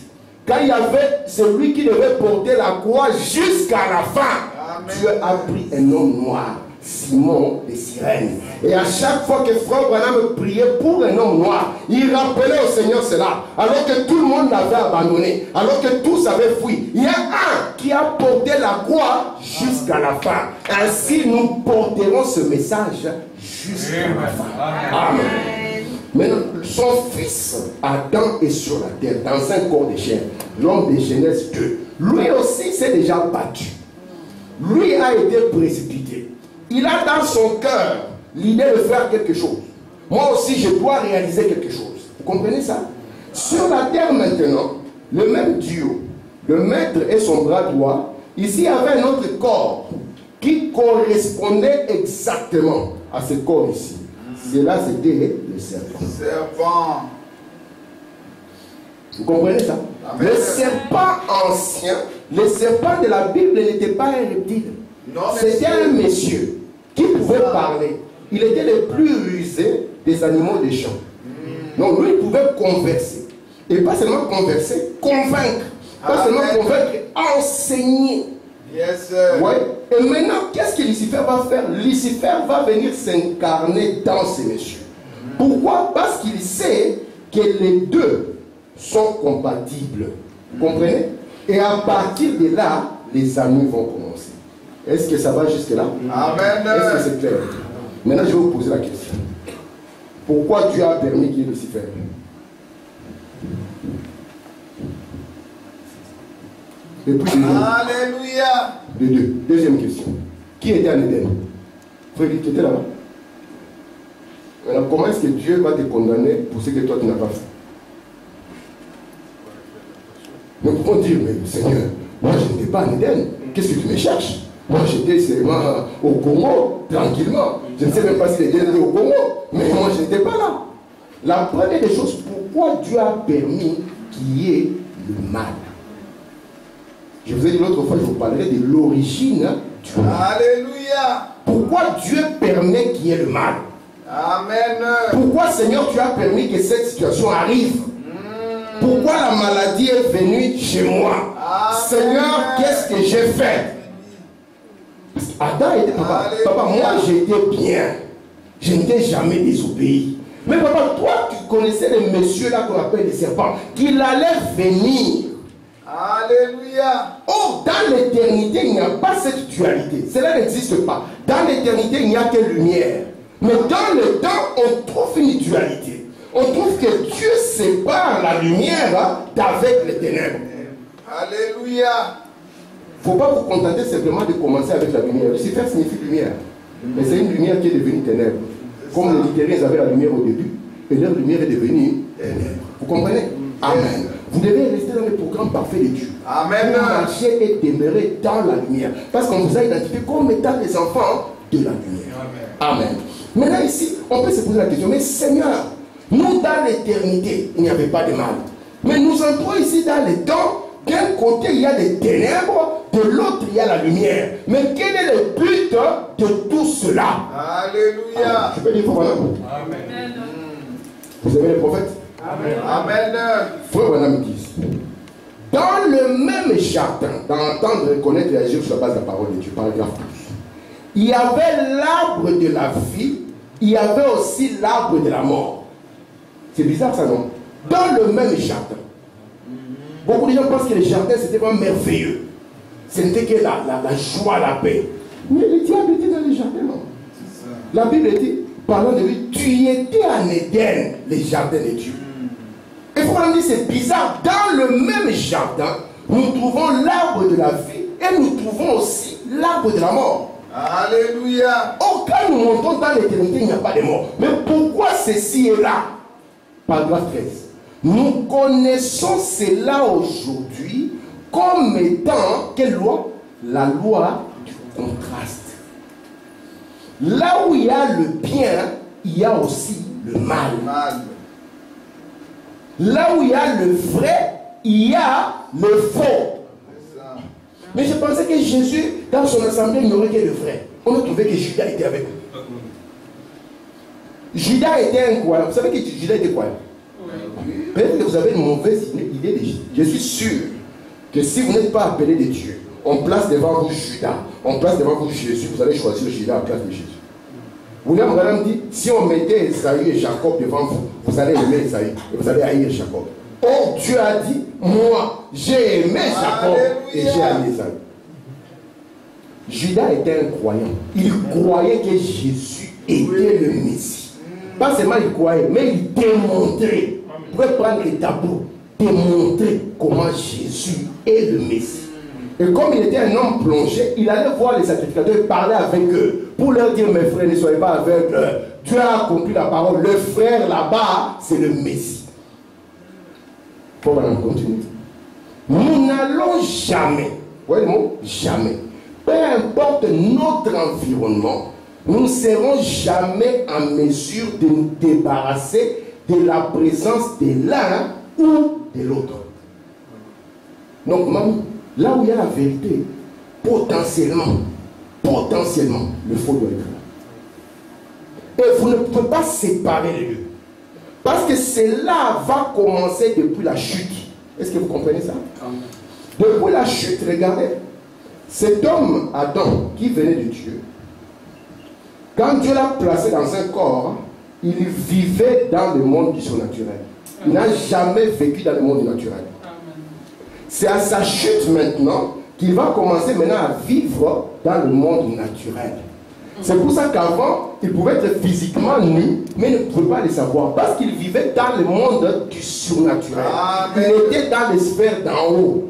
quand il y avait celui qui devait porter la croix jusqu'à la fin, Dieu a pris un homme noir, Simon de Cyrène. Et à chaque fois que Frère Branham priait pour un homme noir, il rappelait au Seigneur cela, alors que tout le monde l'avait abandonné, alors que tous avaient fui. Il y a un qui a porté la croix jusqu'à la fin. Ainsi, nous porterons ce message jusqu'à la fin. Amen. Maintenant, son fils Adam est sur la terre, dans un corps de chair, l'homme de Genèse 2. Lui aussi s'est déjà battu. Lui a été précipité. Il a dans son cœur l'idée de faire quelque chose. Moi aussi, je dois réaliser quelque chose. Vous comprenez ça? Sur la terre maintenant, le même duo, le maître et son bras droit, ici il y avait un autre corps qui correspondait exactement à ce corps ici. Cela, c'était le serpent. Vous comprenez ça? Amen. Le serpent ancien, le serpent de la Bible n'était pas un reptile. C'était un monsieur qui pouvait parler. Il était le plus rusé des animaux des champs. Donc lui, il pouvait converser. Et pas seulement converser, convaincre. Pas seulement convaincre, enseigner. Yes, sir. Ouais. Et maintenant, qu'est-ce que Lucifer va faire? Lucifer va venir s'incarner dans ces messieurs. Pourquoi? Parce qu'il sait que les deux sont compatibles. Vous comprenez? Et à partir de là, les amis vont commencer. Est-ce que ça va jusque-là? Amen. Est-ce que c'est clair? Maintenant, je vais vous poser la question. Pourquoi Dieu a permis qu'il y ait Lucifer? Et puis, alléluia. De deux. Deuxième question. Qui était en Éden? Frère, tu étais là-bas. Alors, comment est-ce que Dieu va te condamner pour ce que toi tu n'as pas fait? Nous pouvons dire, mais Seigneur, moi je n'étais pas en Éden. Qu'est-ce que tu me cherches? Moi j'étais seulement au Congo, tranquillement. Je ne sais même pas si l'Éden était au Congo, mais moi je n'étais pas là. La première des choses, pourquoi Dieu a permis qu'il y ait le mal? Je vous ai dit l'autre fois, je vous parlerai de l'origine du mal. Alléluia. Pourquoi Dieu permet qu'il y ait le mal? Amen. Pourquoi, Seigneur, tu as permis que cette situation arrive? Pourquoi la maladie est venue chez moi? Amen. Seigneur, qu'est-ce que j'ai fait? Adam était papa. Papa, moi j'étais bien. Je n'étais jamais désobéi. Mais papa, toi, tu connaissais les messieurs là qu'on appelle les serpents, qu'il allait venir. Alléluia. Or, dans l'éternité, il n'y a pas cette dualité. Cela n'existe pas. Dans l'éternité, il n'y a que lumière. Mais dans le temps, on trouve une dualité. On trouve que Dieu sépare la lumière d'avec les ténèbres. Alléluia. Il ne faut pas vous contenter simplement de commencer avec la lumière. Lucifer signifie lumière. Mais c'est une lumière qui est devenue ténèbre. Comme les Luthériens avaient la lumière au début, et leur lumière est devenue ténèbre. Vous comprenez? Amen. Vous devez rester dans le programme parfait de Dieu. Amen. Vous marchez et demeurer dans la lumière. Parce qu'on vous a identifié comme étant les enfants de la lumière. Amen. Amen. Maintenant ici, on peut se poser la question, mais Seigneur, nous dans l'éternité, il n'y avait pas de mal. Mais nous entrons ici dans les temps, d'un côté il y a des ténèbres, de l'autre il y a la lumière. Mais quel est le but de tout cela? Alléluia. Je peux dire voilà. Amen. Vous avez les prophètes? Amen. Amen. Frère Branham dit, dans le même jardin, d'entendre reconnaître et agir sur la base de la parole de Dieu, paragraphe 12, il y avait l'arbre de la vie, il y avait aussi l'arbre de la mort. C'est bizarre ça, non? Dans le même jardin. Beaucoup de gens pensent que le jardin c'était vraiment merveilleux. Ce n'était que la joie, la paix. Mais le diable était dans le jardin, non? La Bible dit, parlant de lui, tu étais en Éden, le jardin de Dieu. Et pourquoi on dit c'est bizarre? Dans le même jardin, nous trouvons l'arbre de la vie et nous trouvons aussi l'arbre de la mort. Alléluia. Or, quand nous montons dans l'éternité, il n'y a pas de mort. Mais pourquoi ceci est là? Paragraphe 13. Nous connaissons cela aujourd'hui comme étant, quelle loi? La loi du contraste. Là où il y a le bien, il y a aussi le mal. Là où il y a le vrai, il y a le faux. Mais je pensais que Jésus, dans son assemblée, il n'y aurait que le vrai. On a trouvé que Judas était avec nous. Judas était un croyant. Vous savez que Judas était croyant? Peut-être que vous avez une mauvaise idée de Jésus. Je suis sûr que si vous n'êtes pas appelé de Dieu, on place devant vous Judas, on place devant vous Jésus, vous allez choisir Judas à la place de Jésus. William Branham dit, si on mettait Esaü et Jacob devant vous, vous allez aimer Esaü et vous allez haïr Jacob. Or, Dieu a dit, moi, j'ai aimé Jacob et j'ai haï Esaü. Judas était un croyant. Il croyait que Jésus était le Messie. Pas seulement il croyait, mais il démontrait. Il pouvait prendre les tableaux, démontrer comment Jésus est le Messie. Et comme il était un homme plongé, il allait voir les sacrificateurs et parler avec eux pour leur dire, mes frères, ne soyez pas aveugles. Dieu a accompli la parole. Le frère là-bas, c'est le Messie. Il faut qu'on continue. Nous n'allons jamais, vous voyez le mot? Jamais. Peu importe notre environnement, nous ne serons jamais en mesure de nous débarrasser de la présence de l'un ou de l'autre. Donc, même là où il y a la vérité, potentiellement, le faux doit être là. Et vous ne pouvez pas séparer les deux. Parce que cela va commencer depuis la chute. Est-ce que vous comprenez ça? Depuis la chute, regardez. Cet homme, Adam, qui venait de Dieu, quand Dieu l'a placé dans un corps, il vivait dans le monde du surnaturel. Il n'a jamais vécu dans le monde naturel. C'est à sa chute maintenant qu'il va commencer maintenant à vivre dans le monde naturel. C'est pour ça qu'avant, il pouvait être physiquement nu, mais il ne pouvait pas le savoir. Parce qu'il vivait dans le monde du surnaturel. Il était dans les sphères d'en haut.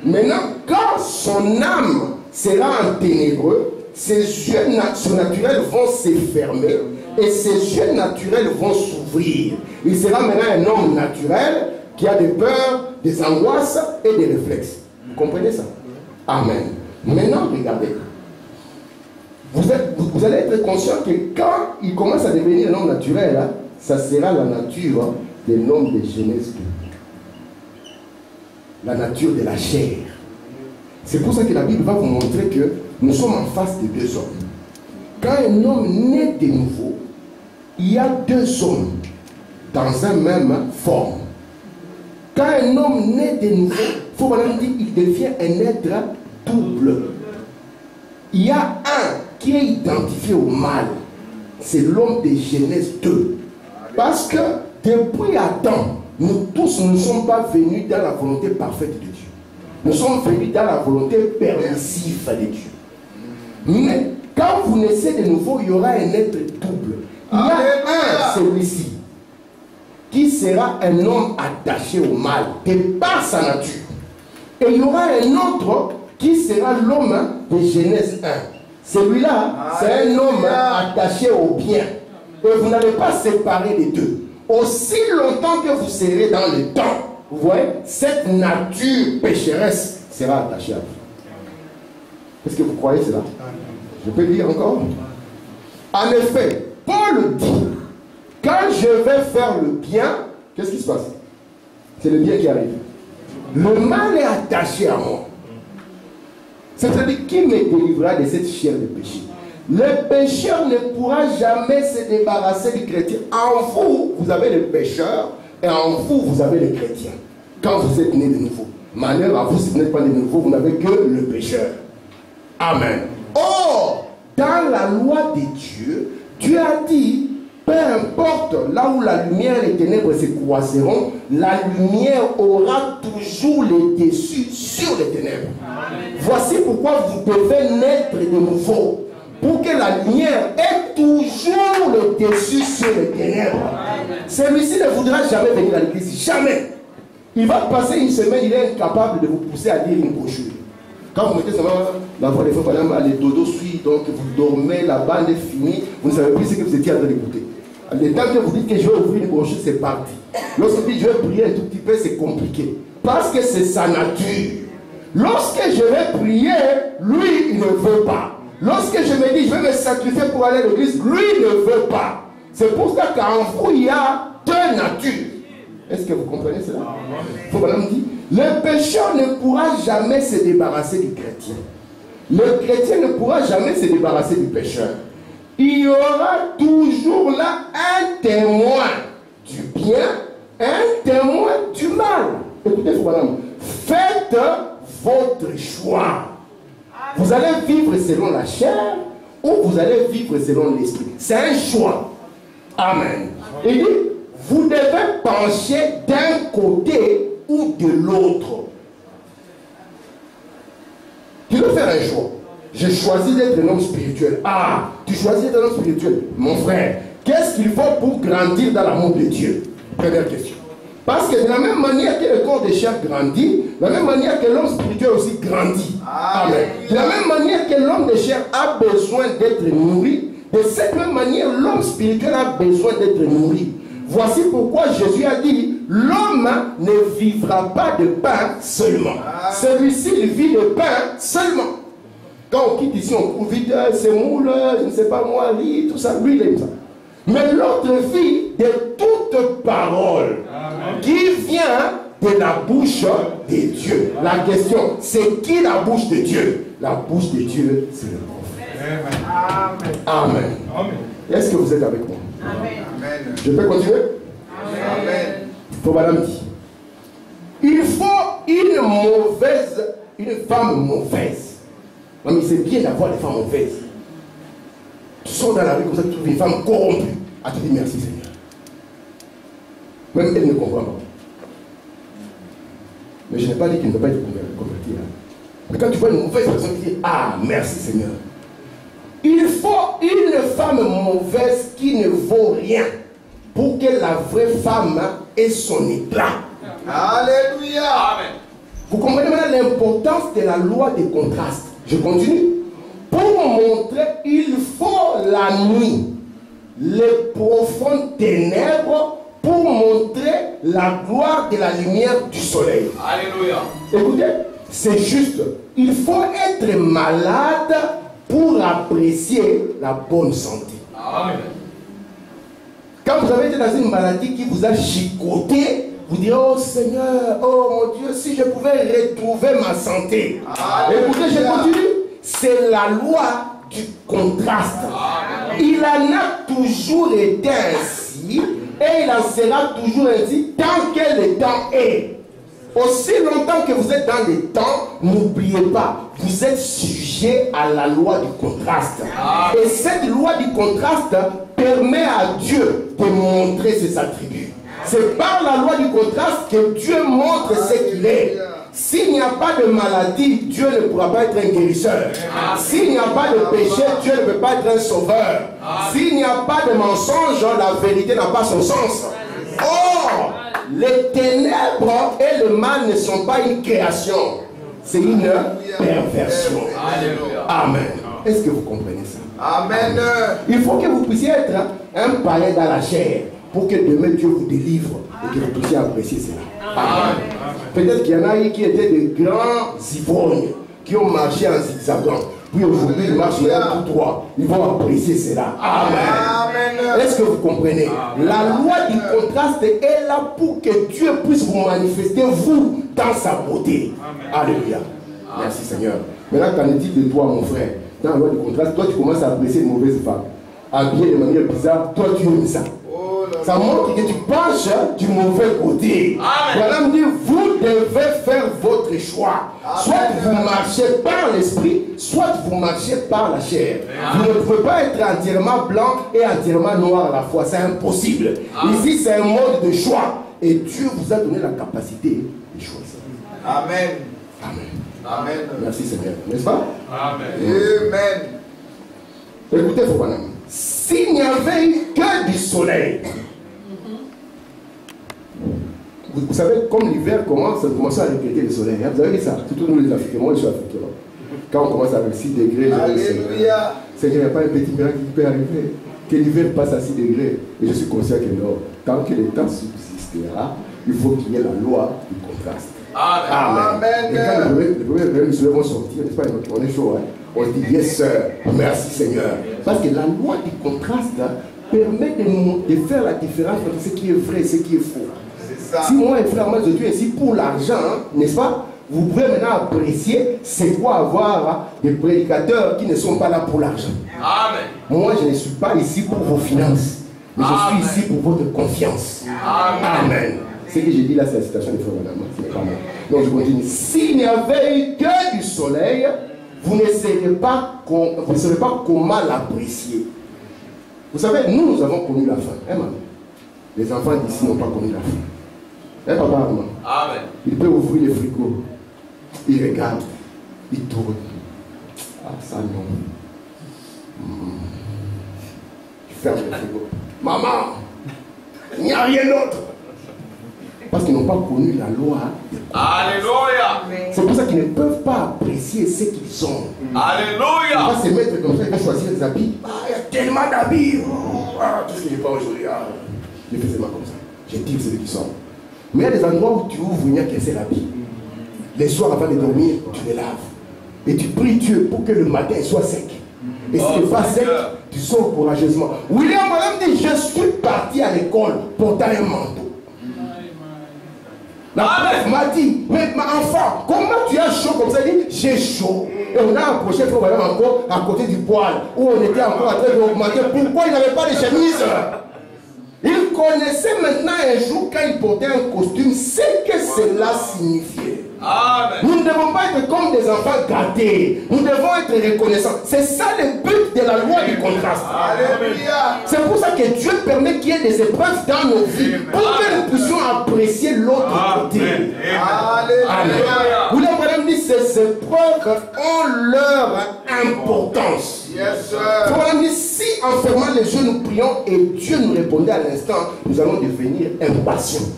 Maintenant, quand son âme sera en ténébreux, ses yeux surnaturels vont se fermer et ses yeux naturels vont s'ouvrir. Il sera maintenant un homme naturel qui a des peurs, des angoisses et des réflexes. Vous comprenez ça? Amen. Maintenant, regardez. Vous allez être conscient que quand il commence à devenir un homme naturel, hein, ça sera la nature de l'homme de Genèse 2. La nature de la chair. C'est pour ça que la Bible va vous montrer que nous sommes en face de deux hommes. Quand un homme naît de nouveau, il y a deux hommes dans un même forme. Quand un homme naît de nouveau, il faut vraiment dire qu'il devient un être double. Il y a un qui est identifié au mal. C'est l'homme de Genèse 2. Parce que depuis Adam, nous tous ne sommes pas venus dans la volonté parfaite de Dieu. Nous sommes venus dans la volonté permissive de Dieu. Mais quand vous naissez de nouveau, il y aura un être double. Il y a un, celui-ci, qui sera un homme attaché au mal, de par sa nature. Et il y aura un autre qui sera l'homme de Genèse 1. Celui-là, c'est un homme attaché au bien. Et vous n'allez pas séparer les deux. Aussi longtemps que vous serez dans le temps, vous voyez, cette nature pécheresse sera attachée à vous. Est-ce que vous croyez cela? Je peux le dire encore. En effet, Paul dit, quand je vais faire le bien, qu'est-ce qui se passe? C'est le bien qui arrive. Le mal est attaché à moi. C'est-à-dire, qui me délivrera de cette chair de péché? Le pécheur ne pourra jamais se débarrasser du chrétien. En vous, vous avez le pécheur, et en vous, vous avez le chrétien. Quand vous êtes né de nouveau. Malheur à vous, si vous n'êtes pas né de nouveau, vous n'avez que le pécheur. Amen. Or, dans la loi de Dieu, Dieu a dit, peu importe là où la lumière et les ténèbres se croiseront, la lumière aura toujours le dessus sur les ténèbres. Amen. Voici pourquoi vous devez naître de nouveau. Pour que la lumière ait toujours le dessus sur les ténèbres. Celui-ci ne voudra jamais venir à l'église. Jamais. Il va passer une semaine, il est incapable de vous pousser à lire une brochure. Quand vous mettez seulement la voix des fois, par exemple, les dodos suivent dit, donc vous dormez, la bande est finie, vous ne savez plus ce que vous étiez en train d'écouter. Le temps que vous dites que je vais ouvrir une brochure, c'est parti. Lorsque vous dites je vais prier un tout petit peu, c'est compliqué. Parce que c'est sa nature. Lorsque je vais prier, lui, il ne veut pas. Lorsque je me dis je vais me sacrifier pour aller à l'église, lui, il ne veut pas. C'est pour ça qu'en vous, il y a deux natures. Est-ce que vous comprenez cela? Il faut madame dire, le pécheur ne pourra jamais se débarrasser du chrétien. Le chrétien ne pourra jamais se débarrasser du pécheur. Il y aura toujours là un témoin du bien, un témoin du mal. Écoutez, madame, faites votre choix. Vous allez vivre selon la chair ou vous allez vivre selon l'esprit. C'est un choix. Amen. Il dit, vous devez pencher d'un côté ou de l'autre. Tu dois faire un choix. J'ai choisi d'être un homme spirituel. Ah, tu choisis d'être un homme spirituel. Mon frère, qu'est-ce qu'il faut pour grandir dans l'amour de Dieu? Première question. Parce que de la même manière que le corps de chair grandit, de la même manière que l'homme spirituel aussi grandit. Amen. De la même manière que l'homme de chair a besoin d'être nourri, de cette même manière, l'homme spirituel a besoin d'être nourri. Voici pourquoi Jésus a dit, l'homme ne vivra pas de pain seulement. Celui-ci, il vit de pain seulement. Quand on quitte ici, on trouve vite semoule, je ne sais pas moi, riz, tout ça, lui il aime ça. Mais l'autre vit de toute parole qui vient de la bouche de Dieu. La question, c'est qui la bouche de Dieu? La bouche de Dieu, c'est le prophète. Amen. Amen. Amen. Est-ce que vous êtes avec moi? Amen. Je peux continuer? Amen. Il faut madame dire. Il faut une femme mauvaise. Non, mais c'est bien d'avoir des femmes mauvaises. Tu sors dans la rue comme ça, tu trouves une femme corrompue. Ah, tu dis merci Seigneur. Même elle ne comprend pas. Mais je n'ai pas dit qu'il ne peut pas être converti. Mais quand tu vois une mauvaise personne qui dit ah, merci Seigneur. Il faut une femme mauvaise qui ne vaut rien pour que la vraie femme ait son éclat. Alléluia. Amen. Vous comprenez maintenant l'importance de la loi des contrastes. Je continue. Pour montrer, il faut la nuit, les profondes ténèbres, pour montrer la gloire de la lumière du soleil. Alléluia. Écoutez, c'est juste. Il faut être malade pour apprécier la bonne santé. Amen. Quand vous avez été dans une maladie qui vous a chicoté, vous direz, oh Seigneur, oh mon Dieu, si je pouvais retrouver ma santé. Écoutez, je continue. C'est la loi du contraste. Il en a toujours été ainsi et il en sera toujours ainsi tant que le temps est. Aussi longtemps que vous êtes dans le temps, n'oubliez pas, vous êtes sujet à la loi du contraste. Et cette loi du contraste permet à Dieu de montrer ses attributs. C'est par la loi du contraste que Dieu montre ce qu'il est. S'il n'y a pas de maladie, Dieu ne pourra pas être un guérisseur. S'il n'y a pas de péché, Dieu ne peut pas être un sauveur. S'il n'y a pas de mensonge, la vérité n'a pas son sens. Or, les ténèbres et le mal ne sont pas une création. C'est une perversion. Amen. Est-ce que vous comprenez ça? Amen. Il faut que vous puissiez être un païen dans la chair pour que demain Dieu vous délivre et que vous puissiez apprécier cela. Amen. Peut-être qu'il y en a qui étaient de grands ivrognes qui ont marché en zigzagant. Puis aujourd'hui, ils marchent tout droit. Ils vont apprécier cela. Amen. Est-ce que vous comprenez? La loi du contraste est là pour que Dieu puisse vous manifester, vous, dans sa beauté. Alléluia. Merci Seigneur. Maintenant, qu'en est-il de toi, mon frère? Dans la loi du contraste, toi, tu commences à apprécier une mauvaise femme. Habillée de manière bizarre, toi, tu aimes ça. Ça montre que tu penches du mauvais côté. Voilà, me dit, vous devez faire votre choix. Soit vous marchez par l'esprit, soit vous marchez par la chair. Vous ne pouvez pas être entièrement blanc et entièrement noir à la fois. C'est impossible. Ici, c'est un mode de choix. Et Dieu vous a donné la capacité de choisir. Amen. Amen. Amen. Merci Seigneur. N'est-ce pas? Amen. Amen. Écoutez, Fouanam. S'il n'y avait eu que du soleil, vous savez, comme l'hiver commence, ça commence à regretter le soleil. Vous avez vu ça? Surtout nous les Africains. Moi, je suis africain. Quand on commence avec 6 degrés, Alléluia. c'est qu'il n'y a pas un petit miracle qui peut arriver. Que l'hiver passe à 6 degrés. Et je suis conscient que non. Tant que le temps subsistera, il faut qu'il y ait la loi du contraste. Amen. Et quand les premiers musulmans vont sortir, n'est-ce pas, on est chaud, hein? On dit yes sir, merci Seigneur. Parce que la loi du contraste permet de faire la différence entre ce qui est vrai et ce qui est faux. C'est ça. Si moi et frère moi de Dieu ici pour l'argent, n'est-ce pas, vous pouvez maintenant apprécier c'est quoi avoir des prédicateurs qui ne sont pas là pour l'argent. Amen. Moi je ne suis pas ici pour vos finances, mais je suis ici pour votre confiance. Amen. Ce que j'ai dit là, c'est la citation de frère Madame, ce n'est pas moi. Donc je continue. S'il n'y avait eu que du soleil, vous ne saurez pas comment l'apprécier. Vous savez, nous avons connu la fin. Hein, maman? Les enfants d'ici n'ont pas connu la fin. Hein, papa, maman? Amen. Il peut ouvrir le frigo. Il regarde. Il tourne. Ah, ça non. Il ferme le frigo. Maman, il n'y a rien d'autre. Parce qu'ils n'ont pas connu la loi. Alléluia. C'est pour ça qu'ils ne peuvent pas apprécier ce qu'ils ont. Alléluia. Ils vont pas se mettre comme ça, ils vont choisir des habits. Ah, il y a tellement d'habits. Tout ce que je n'ai pas aujourd'hui. Je fais seulement comme ça. Je tire celui qui sort. Mais il y a des endroits où tu ouvres, il n'y a qu'un seul habit. Les soirs avant de dormir, tu les laves. Et tu pries Dieu pour que le matin il soit sec. Et si tu n'es pas sec, tu sors courageusement. William Madame dit, je suis parti à l'école portant un manteau. La prof m'a dit, mais ma enfant, comment tu as chaud comme ça? Il dit, j'ai chaud. Et on a approché frère Madame encore à côté du poêle, où on était encore en train d'augmenter. Pourquoi il n'avait pas de chemise? Il connaissait maintenant un jour, quand il portait un costume, ce que cela signifiait. Amen. Nous ne devons pas être comme des enfants gâtés. Nous devons être reconnaissants. C'est ça le but de la loi du contraste. Alléluia. C'est pour ça que Dieu permet qu'il y ait des épreuves dans nos vies pour que nous puissions apprécier l'autre côté. Alléluia. Vous l'avez madame dit, ces épreuves ont leur importance. Yes, sir. Madame dit, si en fermant les yeux nous prions et Dieu nous répondait à l'instant, nous allons devenir impatients.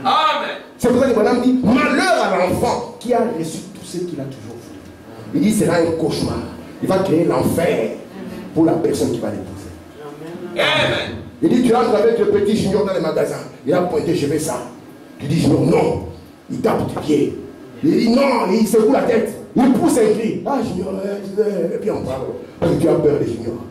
Amen. C'est pour ça que madame dit, malheur à l'enfant qui a reçu tout ce qu'il a toujours voulu. Il dit, c'est là un cauchemar. Il va créer l'enfer pour la personne qui va l'épouser. Amen. Il dit, tu entres avec le petit junior dans les magasins. Il a pointé, je veux ça. Tu dis, junior, non. Il tape du pied. Il dit, non, il secoue la tête. Il pousse un cri. Ah, junior, et puis on parle. Parce que tu as peur des juniors.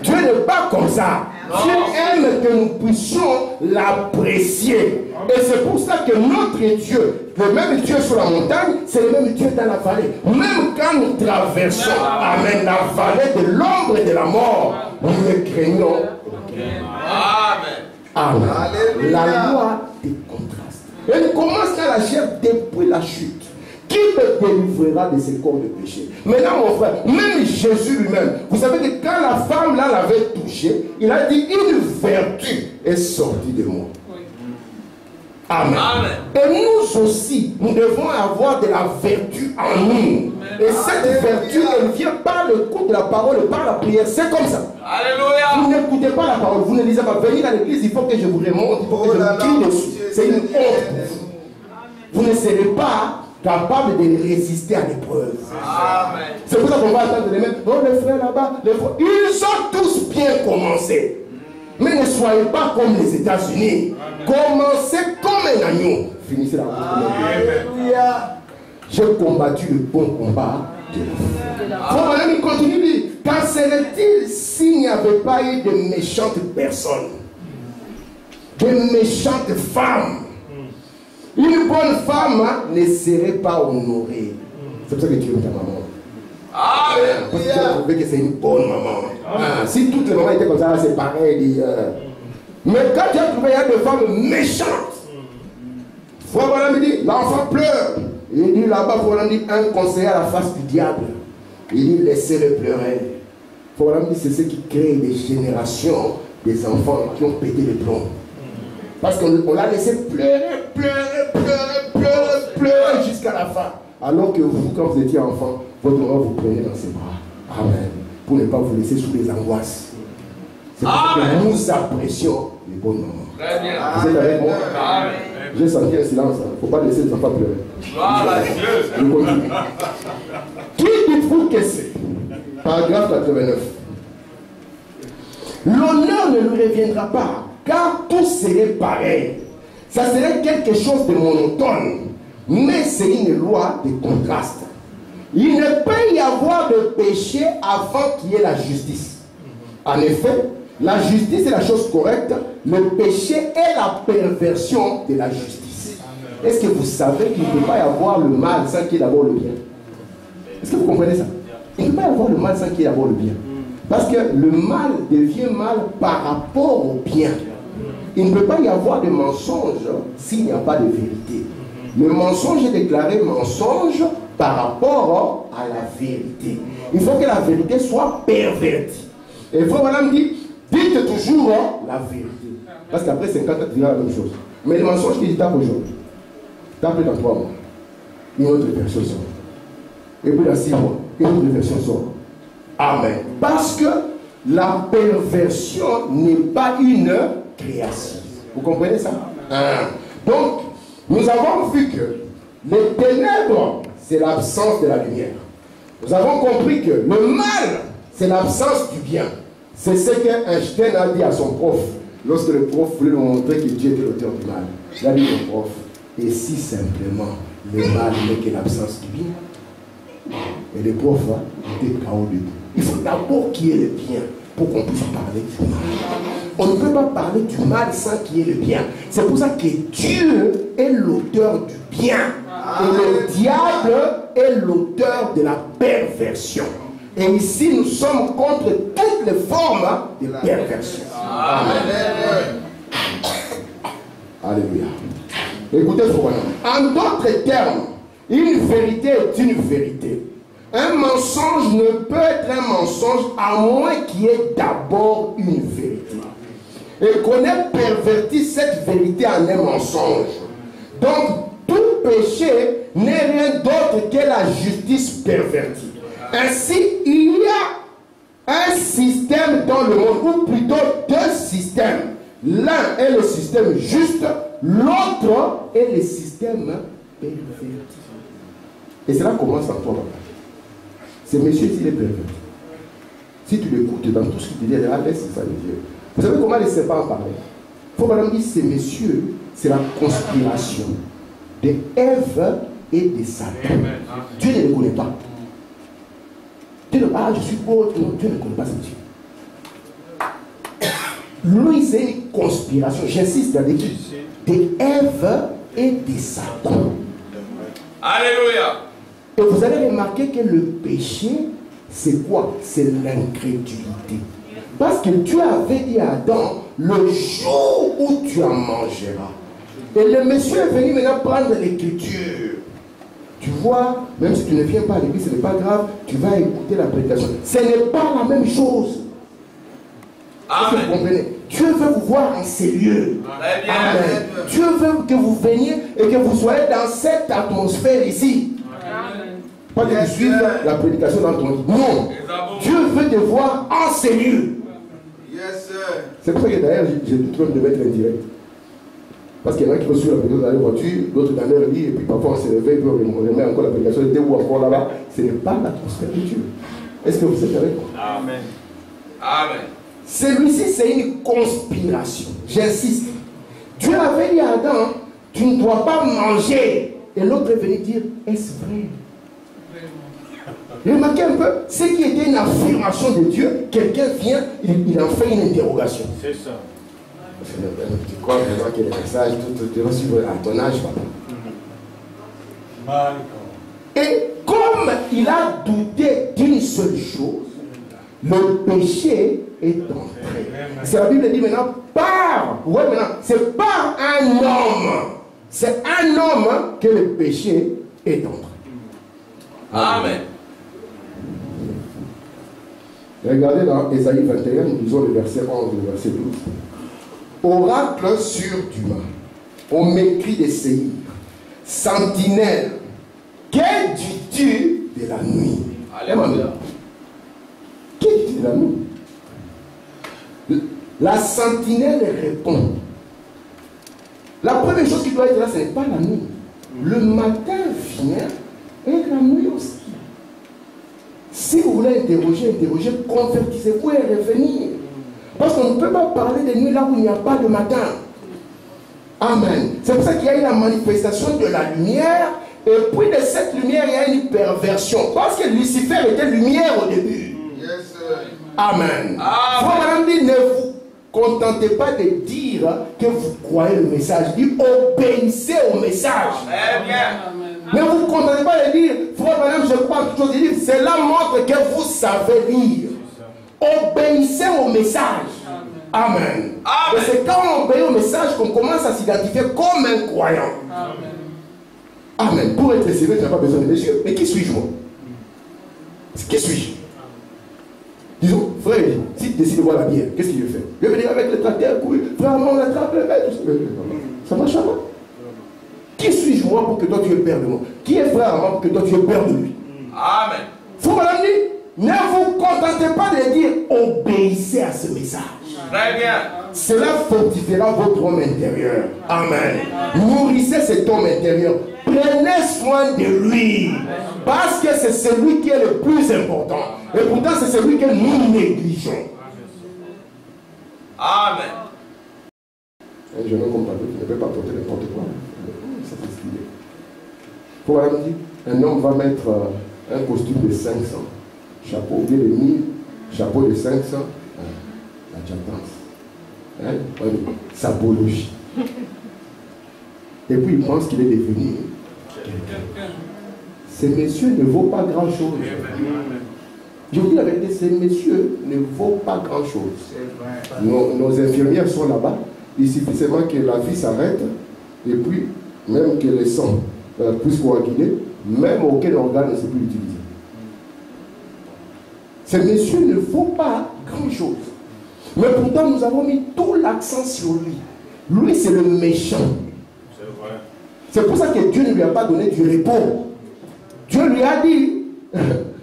Dieu n'est pas comme ça. Dieu aime que nous puissions l'apprécier. Et c'est pour ça que notre Dieu, le même Dieu sur la montagne, c'est le même Dieu dans la vallée. Même quand nous traversons, amen, la vallée de l'ombre et de la mort, nous ne craignons. Amen. Amen. La loi des contrastes. Elle commence dans la chair depuis la chute. Qui me délivrera de ce corps de péché? Maintenant, mon frère, même Jésus lui-même, vous savez que quand la femme là l'avait touché, il a dit une vertu est sortie de moi. Amen. Amen. Et nous aussi, nous devons avoir de la vertu en nous. Et cette vertu, elle vient par le coup de la parole et par la prière. C'est comme ça. Alléluia. Vous n'écoutez pas la parole, vous ne lisez pas. Venir à l'église, il faut que je vous remonte, il faut que je vous crie dessus. C'est une honte pour vous. Vous ne serez pas capable de résister à l'épreuve. Amen. C'est pour ça qu'on va attendre les mêmes. Oh, les frères là-bas, ils ont tous bien commencé. Mais ne soyez pas comme les États-Unis. Commencez comme un agneau. Finissez la route. Alléluia. J'ai combattu le bon combat de la foi. Mon ami continue, dit, qu'en serait-il s'il n'y avait pas eu de méchantes personnes, de méchantes femmes? Une bonne femme ne serait pas honorée. C'est pour ça que tu aimes ta maman. Amen. Parce que tu as trouvé que c'est une bonne maman. Si toutes les mamans étaient comme ça, c'est pareil. Mais quand tu as trouvé, il y a des femmes méchantes. Voilà, me dit, l'enfant pleure. Il dit là-bas, voilà, me dit, un conseiller à la face du diable. Il dit, laissez-le pleurer. Voilà, me dit, c'est ce qui crée des générations des enfants qui ont pété les plombs. Parce qu'on l'a laissé pleurer jusqu'à la fin. Alors que vous, quand vous étiez enfant, votre maman vous prenait dans ses bras. Amen. Pour ne pas vous laisser sous les angoisses. C'est pour ça que nous apprécions les bonnes mamans. Très bien. Vous êtes avec moi? Amen. J'ai senti un silence. Il ne faut pas laisser les enfants pleurer. Gloire à Dieu. Je continue. Qui dites-vous que c'est? Paragraphe 89. L'honneur ne lui reviendra pas, car tout serait pareil. Ça serait quelque chose de monotone, mais c'est une loi de contraste. Il ne peut y avoir de péché avant qu'il y ait la justice. En effet, la justice est la chose correcte, le péché est la perversion de la justice. Est-ce que vous savez qu'il ne peut pas y avoir le mal sans qu'il y ait d'abord le bien? Est-ce que vous comprenez ça? Il ne peut pas y avoir le mal sans qu'il y ait d'abord le bien. Parce que le mal devient mal par rapport au bien. Il ne peut pas y avoir de mensonge s'il n'y a pas de vérité. Le mensonge est déclaré mensonge par rapport à la vérité. Il faut que la vérité soit pervertie. Et frère Madame dit, dites toujours la vérité. Parce qu'après 50 ans, tu diras la même chose. Mais le mensonge qu'il tape aujourd'hui, tape dans 3 mois, une autre version sort. Et puis dans 6 mois, une autre version sort. Amen. Parce que la perversion n'est pas une création. Vous comprenez ça? Donc, nous avons vu que les ténèbres, c'est l'absence de la lumière. Nous avons compris que le mal, c'est l'absence du bien. C'est ce qu'Einstein a dit à son prof, lorsque le prof voulait lui montrer que Dieu était l'auteur du mal. Il a dit au prof, et si simplement le mal n'est que l'absence du bien? Et le prof était KO debout. Il faut d'abord qu'il y ait le bien pour qu'on puisse parler du mal. On ne peut pas parler du mal sans qu'il y ait le bien. C'est pour ça que Dieu est l'auteur du bien. Et le diable est l'auteur de la perversion. Et ici, nous sommes contre toutes les formes de perversion. Amen. Alléluia. Écoutez, en d'autres termes, une vérité est une vérité. Un mensonge ne peut être un mensonge à moins qu'il y ait d'abord une vérité. Et qu'on ait perverti cette vérité en un mensonge. Donc, tout péché n'est rien d'autre que la justice pervertie. Ainsi, il y a un système dans le monde, ou plutôt 2 systèmes. L'un est le système juste, l'autre est le système perverti. Et cela commence en toi, papa. C'est monsieur s'il est perverti. Si tu l'écoutes dans tout ce qu'il te dit, laisse ça le Dieu. Vous savez comment les serpents parlaient? Il faut madame dire, c'est monsieur, c'est la conspiration de Ève et de Satan. Dieu ne le connaît pas. Dieu ne dit, ah, je suis beau, Dieu ne connaît pas ce Dieu. Lui, c'est une conspiration, j'insiste à dire, de Ève et de Satan. Alléluia. Et vous allez remarquer que le péché, c'est quoi? C'est l'incrédulité. Parce que Dieu avait dit à Adam, le jour où tu en mangeras. Et le monsieur est venu maintenant prendre l'écriture. Tu vois, même si tu ne viens pas à l'église, ce n'est pas grave, tu vas écouter la prédication. Ce n'est pas la même chose. Amen. Vous comprenez? Dieu veut vous voir en ces lieux. Amen. Dieu veut que vous veniez et que vous soyez dans cette atmosphère ici. Amen. Pas que tu suives la prédication dans ton lit. Non. Dieu veut te voir en ces lieux. C'est pour ça que d'ailleurs j'ai tout le temps de mettre indirect. Parce qu'il y en a qui vont suivre la prédication dans leur voiture, d'autres dans leur lit, et puis parfois on se réveille, puis on remet encore la prédication, ou encore là-bas. Ce n'est pas l'atmosphère de Dieu. Est-ce que vous êtes avec moi? Amen. Amen. Celui-ci, c'est une conspiration. J'insiste. Dieu avait dit à Adam, tu ne dois pas manger. Et l'autre est venu dire, est-ce vrai? Remarquez un peu, ce qui était une affirmation de Dieu, quelqu'un vient, il en fait une interrogation. C'est ça. Tu crois vraiment que les messages, tout va suivre à ton âge, papa. Et comme il a douté d'une seule chose, le péché est entré. C'est la Bible dit maintenant, c'est par un homme. C'est un homme que le péché est entré. Amen. Regardez dans Ésaïe 21, nous lisons le verset 11 et le verset 12. Oracle sur Duma, au mépris des Séir, sentinelle, que dis-tu de la nuit? Alléluia. Que dis-tu de la nuit? La sentinelle répond. La première chose qui doit être là, ce n'est pas la nuit. Le matin vient et la nuit aussi. Si vous voulez interroger, convertissez-vous et revenir. Parce qu'on ne peut pas parler de nuit là où il n'y a pas de matin. Amen. C'est pour ça qu'il y a eu la manifestation de la lumière. Et puis de cette lumière, il y a une perversion. Parce que Lucifer était lumière au début. Yes, Amen. Frère Madame dit, ne vous contentez pas de dire que vous croyez le message. Il dit, obéissez au message. Ne vous contentez pas de dire, frère Madame, je crois en toute chose. Cela montre que vous savez lire. Obéissez au message. Amen. Et c'est quand on obéit au message qu'on commence à s'identifier comme un croyant. Amen. Pour être sauvé, tu n'as pas besoin de mes yeux. Mais qui suis-je moi? Qui suis-je? Disons, frère, si tu décides de boire la bière, qu'est-ce qu'il veut faire? Je vais venir avec le tracteur, frère, on attrape le verre, ça marche pas. Qui suis-je moi pour que toi tu aies peur de moi? Qui est frère à moi pour que toi tu aies peur de lui? Amen. Faut madame dit, ne vous contentez pas de dire obéissez à ce message. Très bien. Cela fortifiera votre homme intérieur. Amen. Nourrissez cet homme intérieur. Prenez soin de lui. Parce que c'est celui qui est le plus important. Et pourtant, c'est celui que nous négligeons. Amen. Un jeune homme comme David ne peut pas porter n'importe quoi. Ça fait ce qu'il est. Pour madame dit, un homme va mettre un costume de 500. Chapeau de 1000. Chapeau de 500. La jantance. Sabologie. Et puis il pense qu'il est devenu quelqu'un. Ces messieurs ne vaut pas grand chose. Je vous dis la vérité, ces messieurs ne vaut pas grand chose. Nos infirmières sont là-bas. Il suffit seulement que la vie s'arrête et puis même que le sang puisse coaguler, même aucun organe ne sait plus l'utiliser. Ces messieurs ne vaut pas grand chose. Mais pourtant, nous avons mis tout l'accent sur lui. Lui, c'est le méchant. C'est pour ça que Dieu ne lui a pas donné du repos. Dieu lui a dit,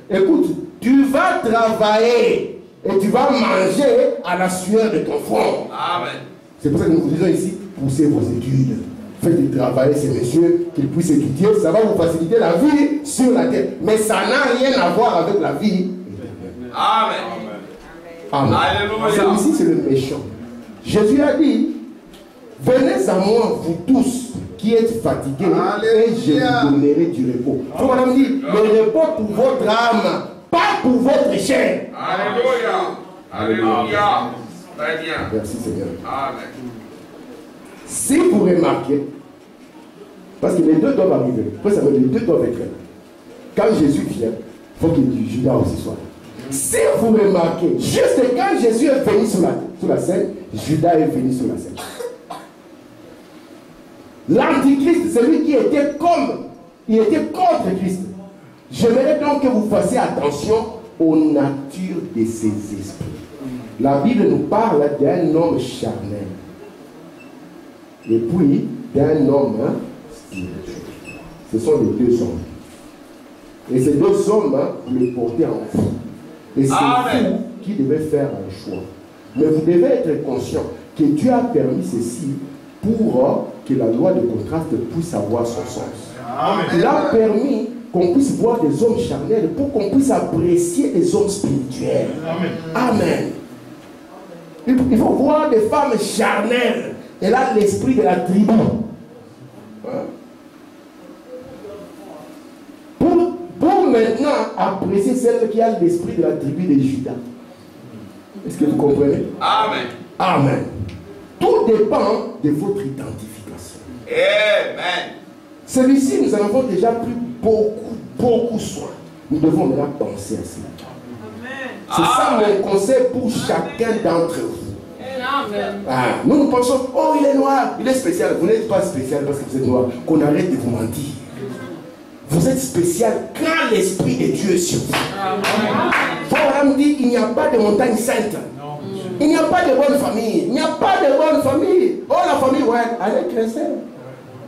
écoute, tu vas travailler et tu vas manger à la sueur de ton front. Amen. C'est pour ça que nous vous disons ici, poussez vos études. Faites travailler ces messieurs, qu'ils puissent étudier. Ça va vous faciliter la vie sur la terre. Mais ça n'a rien à voir avec la vie. Amen. Amen. Alléluia. Celui-ci, c'est le méchant. Jésus a dit, venez à moi, vous tous qui êtes fatigués, et je vous donnerai du repos. Donc, madame dit, le repos pour votre âme, pas pour votre chair. Alléluia. Alléluia. Très bien. Merci Seigneur. Amen. Si vous remarquez, parce que les deux doivent arriver, les deux doivent être là. Quand Jésus vient, il faut que Judas aussi soit là. Si vous remarquez, juste quand Jésus est venu sur la scène, Judas est venu sur la scène. L'antichrist, celui qui était il était contre Christ. J'aimerais donc que vous fassiez attention aux natures de ces esprits. La Bible nous parle d'un homme charnel. Et puis d'un homme spirituel. Ce sont les deux hommes. Et ces deux hommes les portaient en vous. Et c'est vous qui devez faire un choix. Mais vous devez être conscient que Dieu a permis ceci pour que la loi de contraste puisse avoir son sens. Amen. Il a permis qu'on puisse voir des hommes charnels pour qu'on puisse apprécier des hommes spirituels. Amen. Amen. Il faut voir des femmes charnelles. Elle a l'esprit de la tribu. Pour maintenant apprécier celle qui a l'esprit de la tribu de Judas. Est-ce que vous comprenez? Amen. Amen. Tout dépend de votre identification. Amen. Celui-ci, nous en avons déjà pris beaucoup soin. Nous devons maintenant penser à cela. C'est ça mon conseil pour chacun d'entre vous. Amen. Nous pensons, oh il est noir, il est spécial. Vous n'êtes pas spécial parce que vous êtes noir. Qu'on arrête de vous mentir. Vous êtes spécial quand l'Esprit de Dieu est sur vous. Paul dit, il n'y a pas de montagne sainte. Il n'y a pas de bonne famille. Il n'y a pas de bonne famille. Oh la famille, ouais, allez chrétien.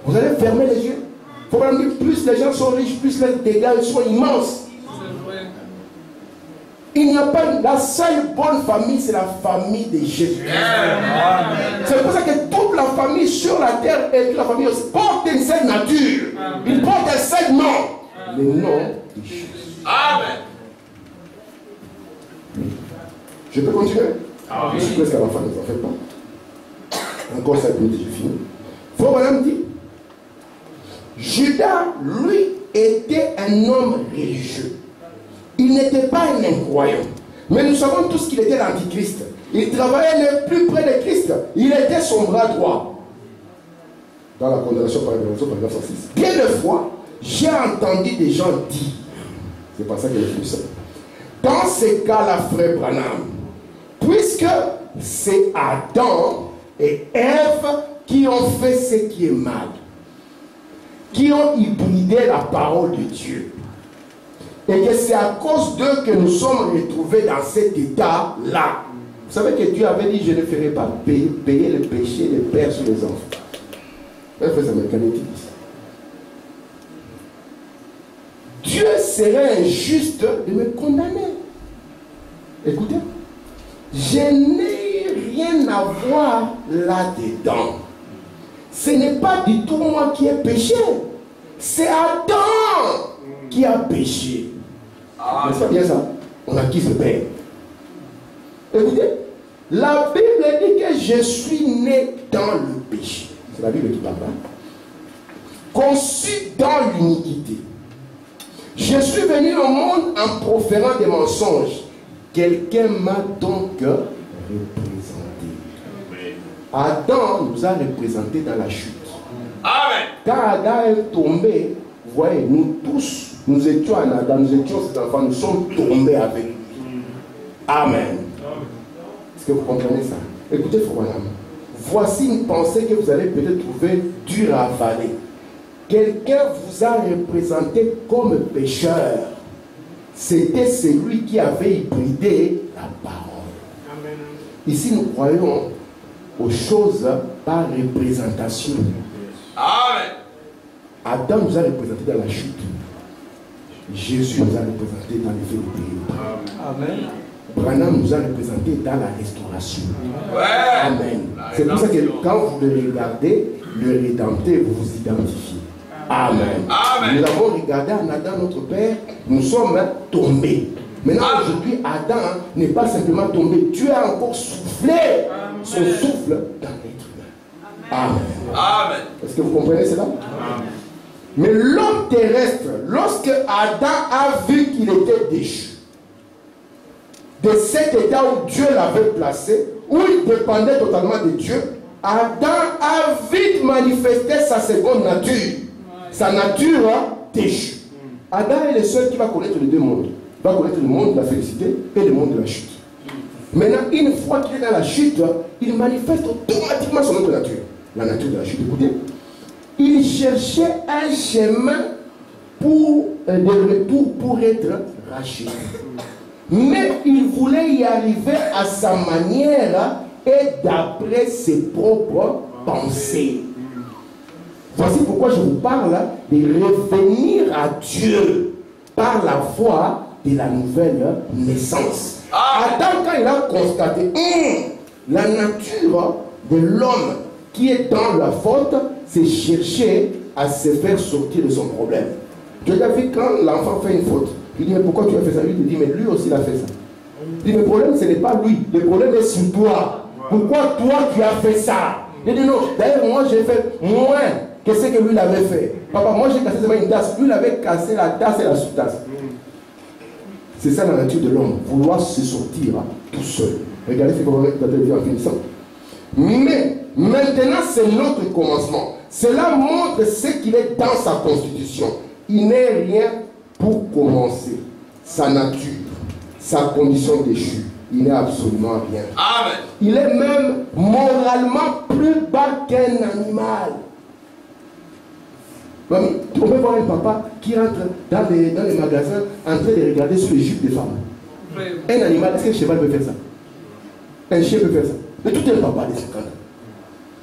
Vous allez fermer les yeux. Paul dit, plus les gens sont riches, plus les dégâts sont immenses. Il n'y a pas la seule bonne famille, c'est la famille de Jésus. C'est pour ça que toute la famille sur sur la terre et que la famille aussi portent une seule nature. Ils portent un seul nom. Le nom de Jésus. Amen. Je peux continuer? Je suis presque à la fin, ne vous en faites pas. Encore 5 minutes, j'ai fini. Frère Branham dit, Judas, lui, était un homme religieux. Il n'était pas un incroyant. Mais nous savons tous qu'il était l'antichrist. Il travaillait le plus près de Christ. Il était son bras droit. Dans la condamnation par révélation, par 906. Bien de fois, j'ai entendu des gens dire, c'est pas ça qu'il est ça. Dans ces cas-là, frère Branham, puisque c'est Adam et Ève qui ont fait ce qui est mal, qui ont hybridé la parole de Dieu, et que c'est à cause d'eux que nous sommes retrouvés dans cet état-là. Vous savez que Dieu avait dit, je ne ferai pas payer le péché des pères sur les enfants. Un frère américain dit ça. Dieu serait injuste de me condamner. Écoutez, je n'ai rien à voir là-dedans. Ce n'est pas du tout moi qui ai péché. C'est Adam qui a péché. N'est-ce pas bien ça? On accuse le Père. Écoutez, la Bible dit que je suis né dans le péché. C'est la Bible qui parle. Conçu dans l'iniquité. Je suis venu au monde en proférant des mensonges. Quelqu'un m'a donc représenté. Adam nous a représentés dans la chute. Amen. Quand Adam est tombé, vous voyez, nous tous, nous étions en Adam, nous étions ses enfants, nous sommes tombés avec lui. Amen. Est-ce que vous comprenez ça? Écoutez, frère Branham, voici une pensée que vous allez peut-être trouver dure à avaler. Quelqu'un vous a représenté comme pécheur. C'était celui qui avait hybridé la parole. Amen. Ici, nous croyons aux choses par représentation. Amen. Adam nous a représenté dans la chute. Jésus nous a représenté dans les faits de péché. Amen. Branham nous a représenté dans la restauration. Ouais. Amen. C'est pour ça que quand vous le regardez, le Rédempteur, vous vous identifiez. Amen. Amen. Nous avons regardé en Adam, notre Père, nous sommes tombés. Maintenant, aujourd'hui, Adam n'est pas simplement tombé. Dieu a encore soufflé son souffle dans l'être humain. Amen. Amen. Est-ce que vous comprenez cela? Amen. Mais l'homme terrestre, lorsque Adam a vu qu'il était déchu, de cet état où Dieu l'avait placé, où il dépendait totalement de Dieu, Adam a vite manifesté sa seconde nature. Sa nature déchue. Adam est le seul qui va connaître les deux mondes. Il va connaître le monde de la félicité et le monde de la chute. Maintenant, une fois qu'il est dans la chute, il manifeste automatiquement son autre nature. La nature de la chute. Écoutez, il cherchait un chemin de retour pour être racheté. Mais il voulait y arriver à sa manière et d'après ses propres pensées. Voici pourquoi je vous parle de revenir à Dieu par la voie de la nouvelle naissance. Adam, quand il a constaté la nature de l'homme qui est dans la faute, c'est chercher à se faire sortir de son problème. Tu as vu quand l'enfant fait une faute, il dit mais pourquoi tu as fait ça? Lui il dit mais lui aussi il a fait ça. Il dit le problème ce n'est pas lui, le problème est sur toi. Pourquoi toi tu as fait ça? Il dit non, d'ailleurs moi j'ai fait moins que ce que lui l'avait fait. Papa, moi j'ai cassé seulement une tasse, lui il avait cassé la tasse et la sous-tasse. C'est ça la nature de l'homme, vouloir se sortir tout seul. Regardez ce qu'on va dire en finissant. Mais maintenant c'est notre commencement. Cela montre ce qu'il est dans sa constitution. Il n'est rien pour commencer. Sa nature, sa condition déchue, il n'est absolument rien. Amen. Il est même moralement plus bas qu'un animal. On peut voir un papa qui rentre dans les magasins en train de regarder sur les jupes des femmes. Un animal, est-ce qu'un cheval peut faire ça? Un chien peut faire ça. Mais tout un papa de 50 ans.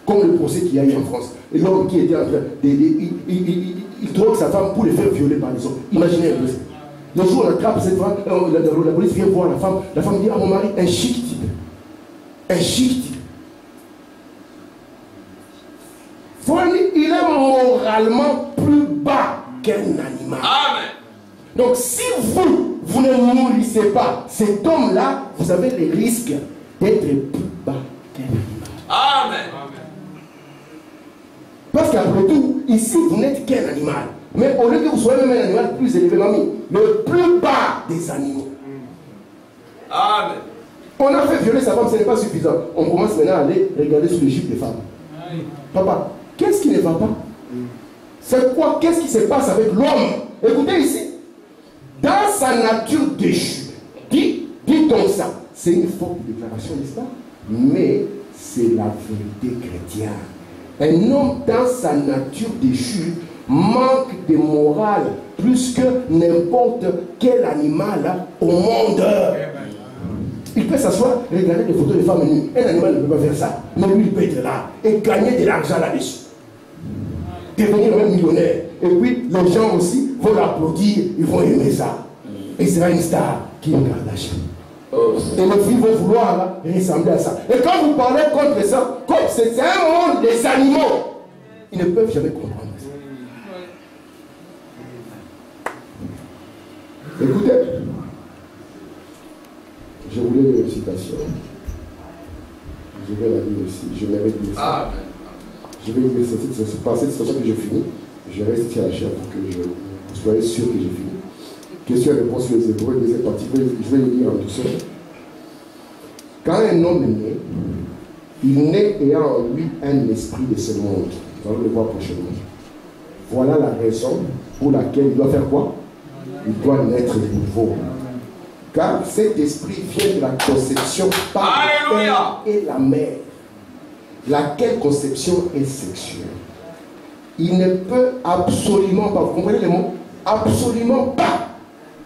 Comme le procès qu'il y a eu en France. Et l'homme qui était en train il drogue sa femme pour les faire violer par les hommes. Imaginez un peu ça. Le jour où on attrape cette femme, la police vient voir la femme dit à mon mari, un chic type. Un chic type. Il est moralement plus bas qu'un animal. Amen. Donc si vous ne nourrissez pas cet homme-là, vous avez le risque d'être plus bas qu'un animal. Amen. Parce qu'après tout, ici, vous n'êtes qu'un animal. Mais au lieu que vous soyez même un animal plus élevé, mamie, le plus bas des animaux. Amen. On a fait violer sa femme, ce n'est pas suffisant. On commence maintenant à aller regarder sous l'Égypte des femmes. Papa, qu'est-ce qui ne va pas? C'est quoi? Qu'est-ce qui se passe avec l'homme? Écoutez ici. Dans sa nature déchue, dit donc ça. C'est une forte déclaration, n'est-ce pas? Mais c'est la vérité chrétienne. Un homme dans sa nature déchue manque de morale plus que n'importe quel animal au monde. Il peut s'asseoir, regarder des photos de femmes nues. Un animal ne peut pas faire ça. Mais lui, il peut être là et gagner de l'argent là-dessus. Devenir même millionnaire. Et puis, les gens aussi vont l'applaudir, ils vont aimer ça. Et il sera une star qui est une Kardashian. Et les filles vont vouloir ressembler à ça. Et quand vous parlez contre ça, comme c'est un monde des animaux, ils ne peuvent jamais comprendre ça. Écoutez, je voulais lire une citation. Je vais la lire aussi. Je mérite de ça. Je vais lire cette par cette citation que je finis. Je reste ici à la chair pour que vous soyez sûr que j'ai fini. Question et réponse sur les Hébreux, deuxième partie. Je vais le lire en douceur. Quand un homme est né, il naît ayant en lui un esprit de ce monde. Nous allons le voir prochainement. Voilà la raison pour laquelle il doit faire quoi? Il doit naître de nouveau. Car cet esprit vient de la conception par le père et la mère. Laquelle conception est sexuelle. Il ne peut absolument pas, vous comprenez les mots? Absolument pas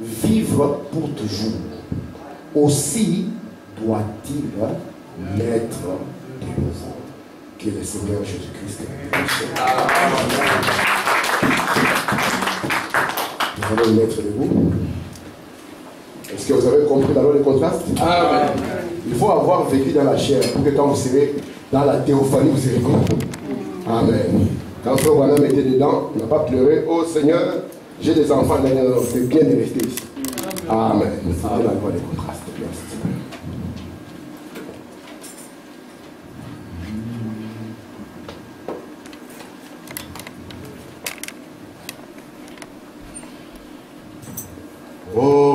vivre pour toujours. Aussi doit-il naître de nouveau. Que le Seigneur Jésus-Christ nous allons naître debout. Est-ce que vous avez compris d'abord le contraste? Amen. Il faut avoir vécu dans la chair pour que quand vous serez dans la théophanie, vous serez compris. Amen. Quand Frère Branham était dedans, il n'a pas pleuré. Oh Seigneur, j'ai des enfants. Non, c'est bien de rester ici. Amen. C'est la loi des contrastes. Oh.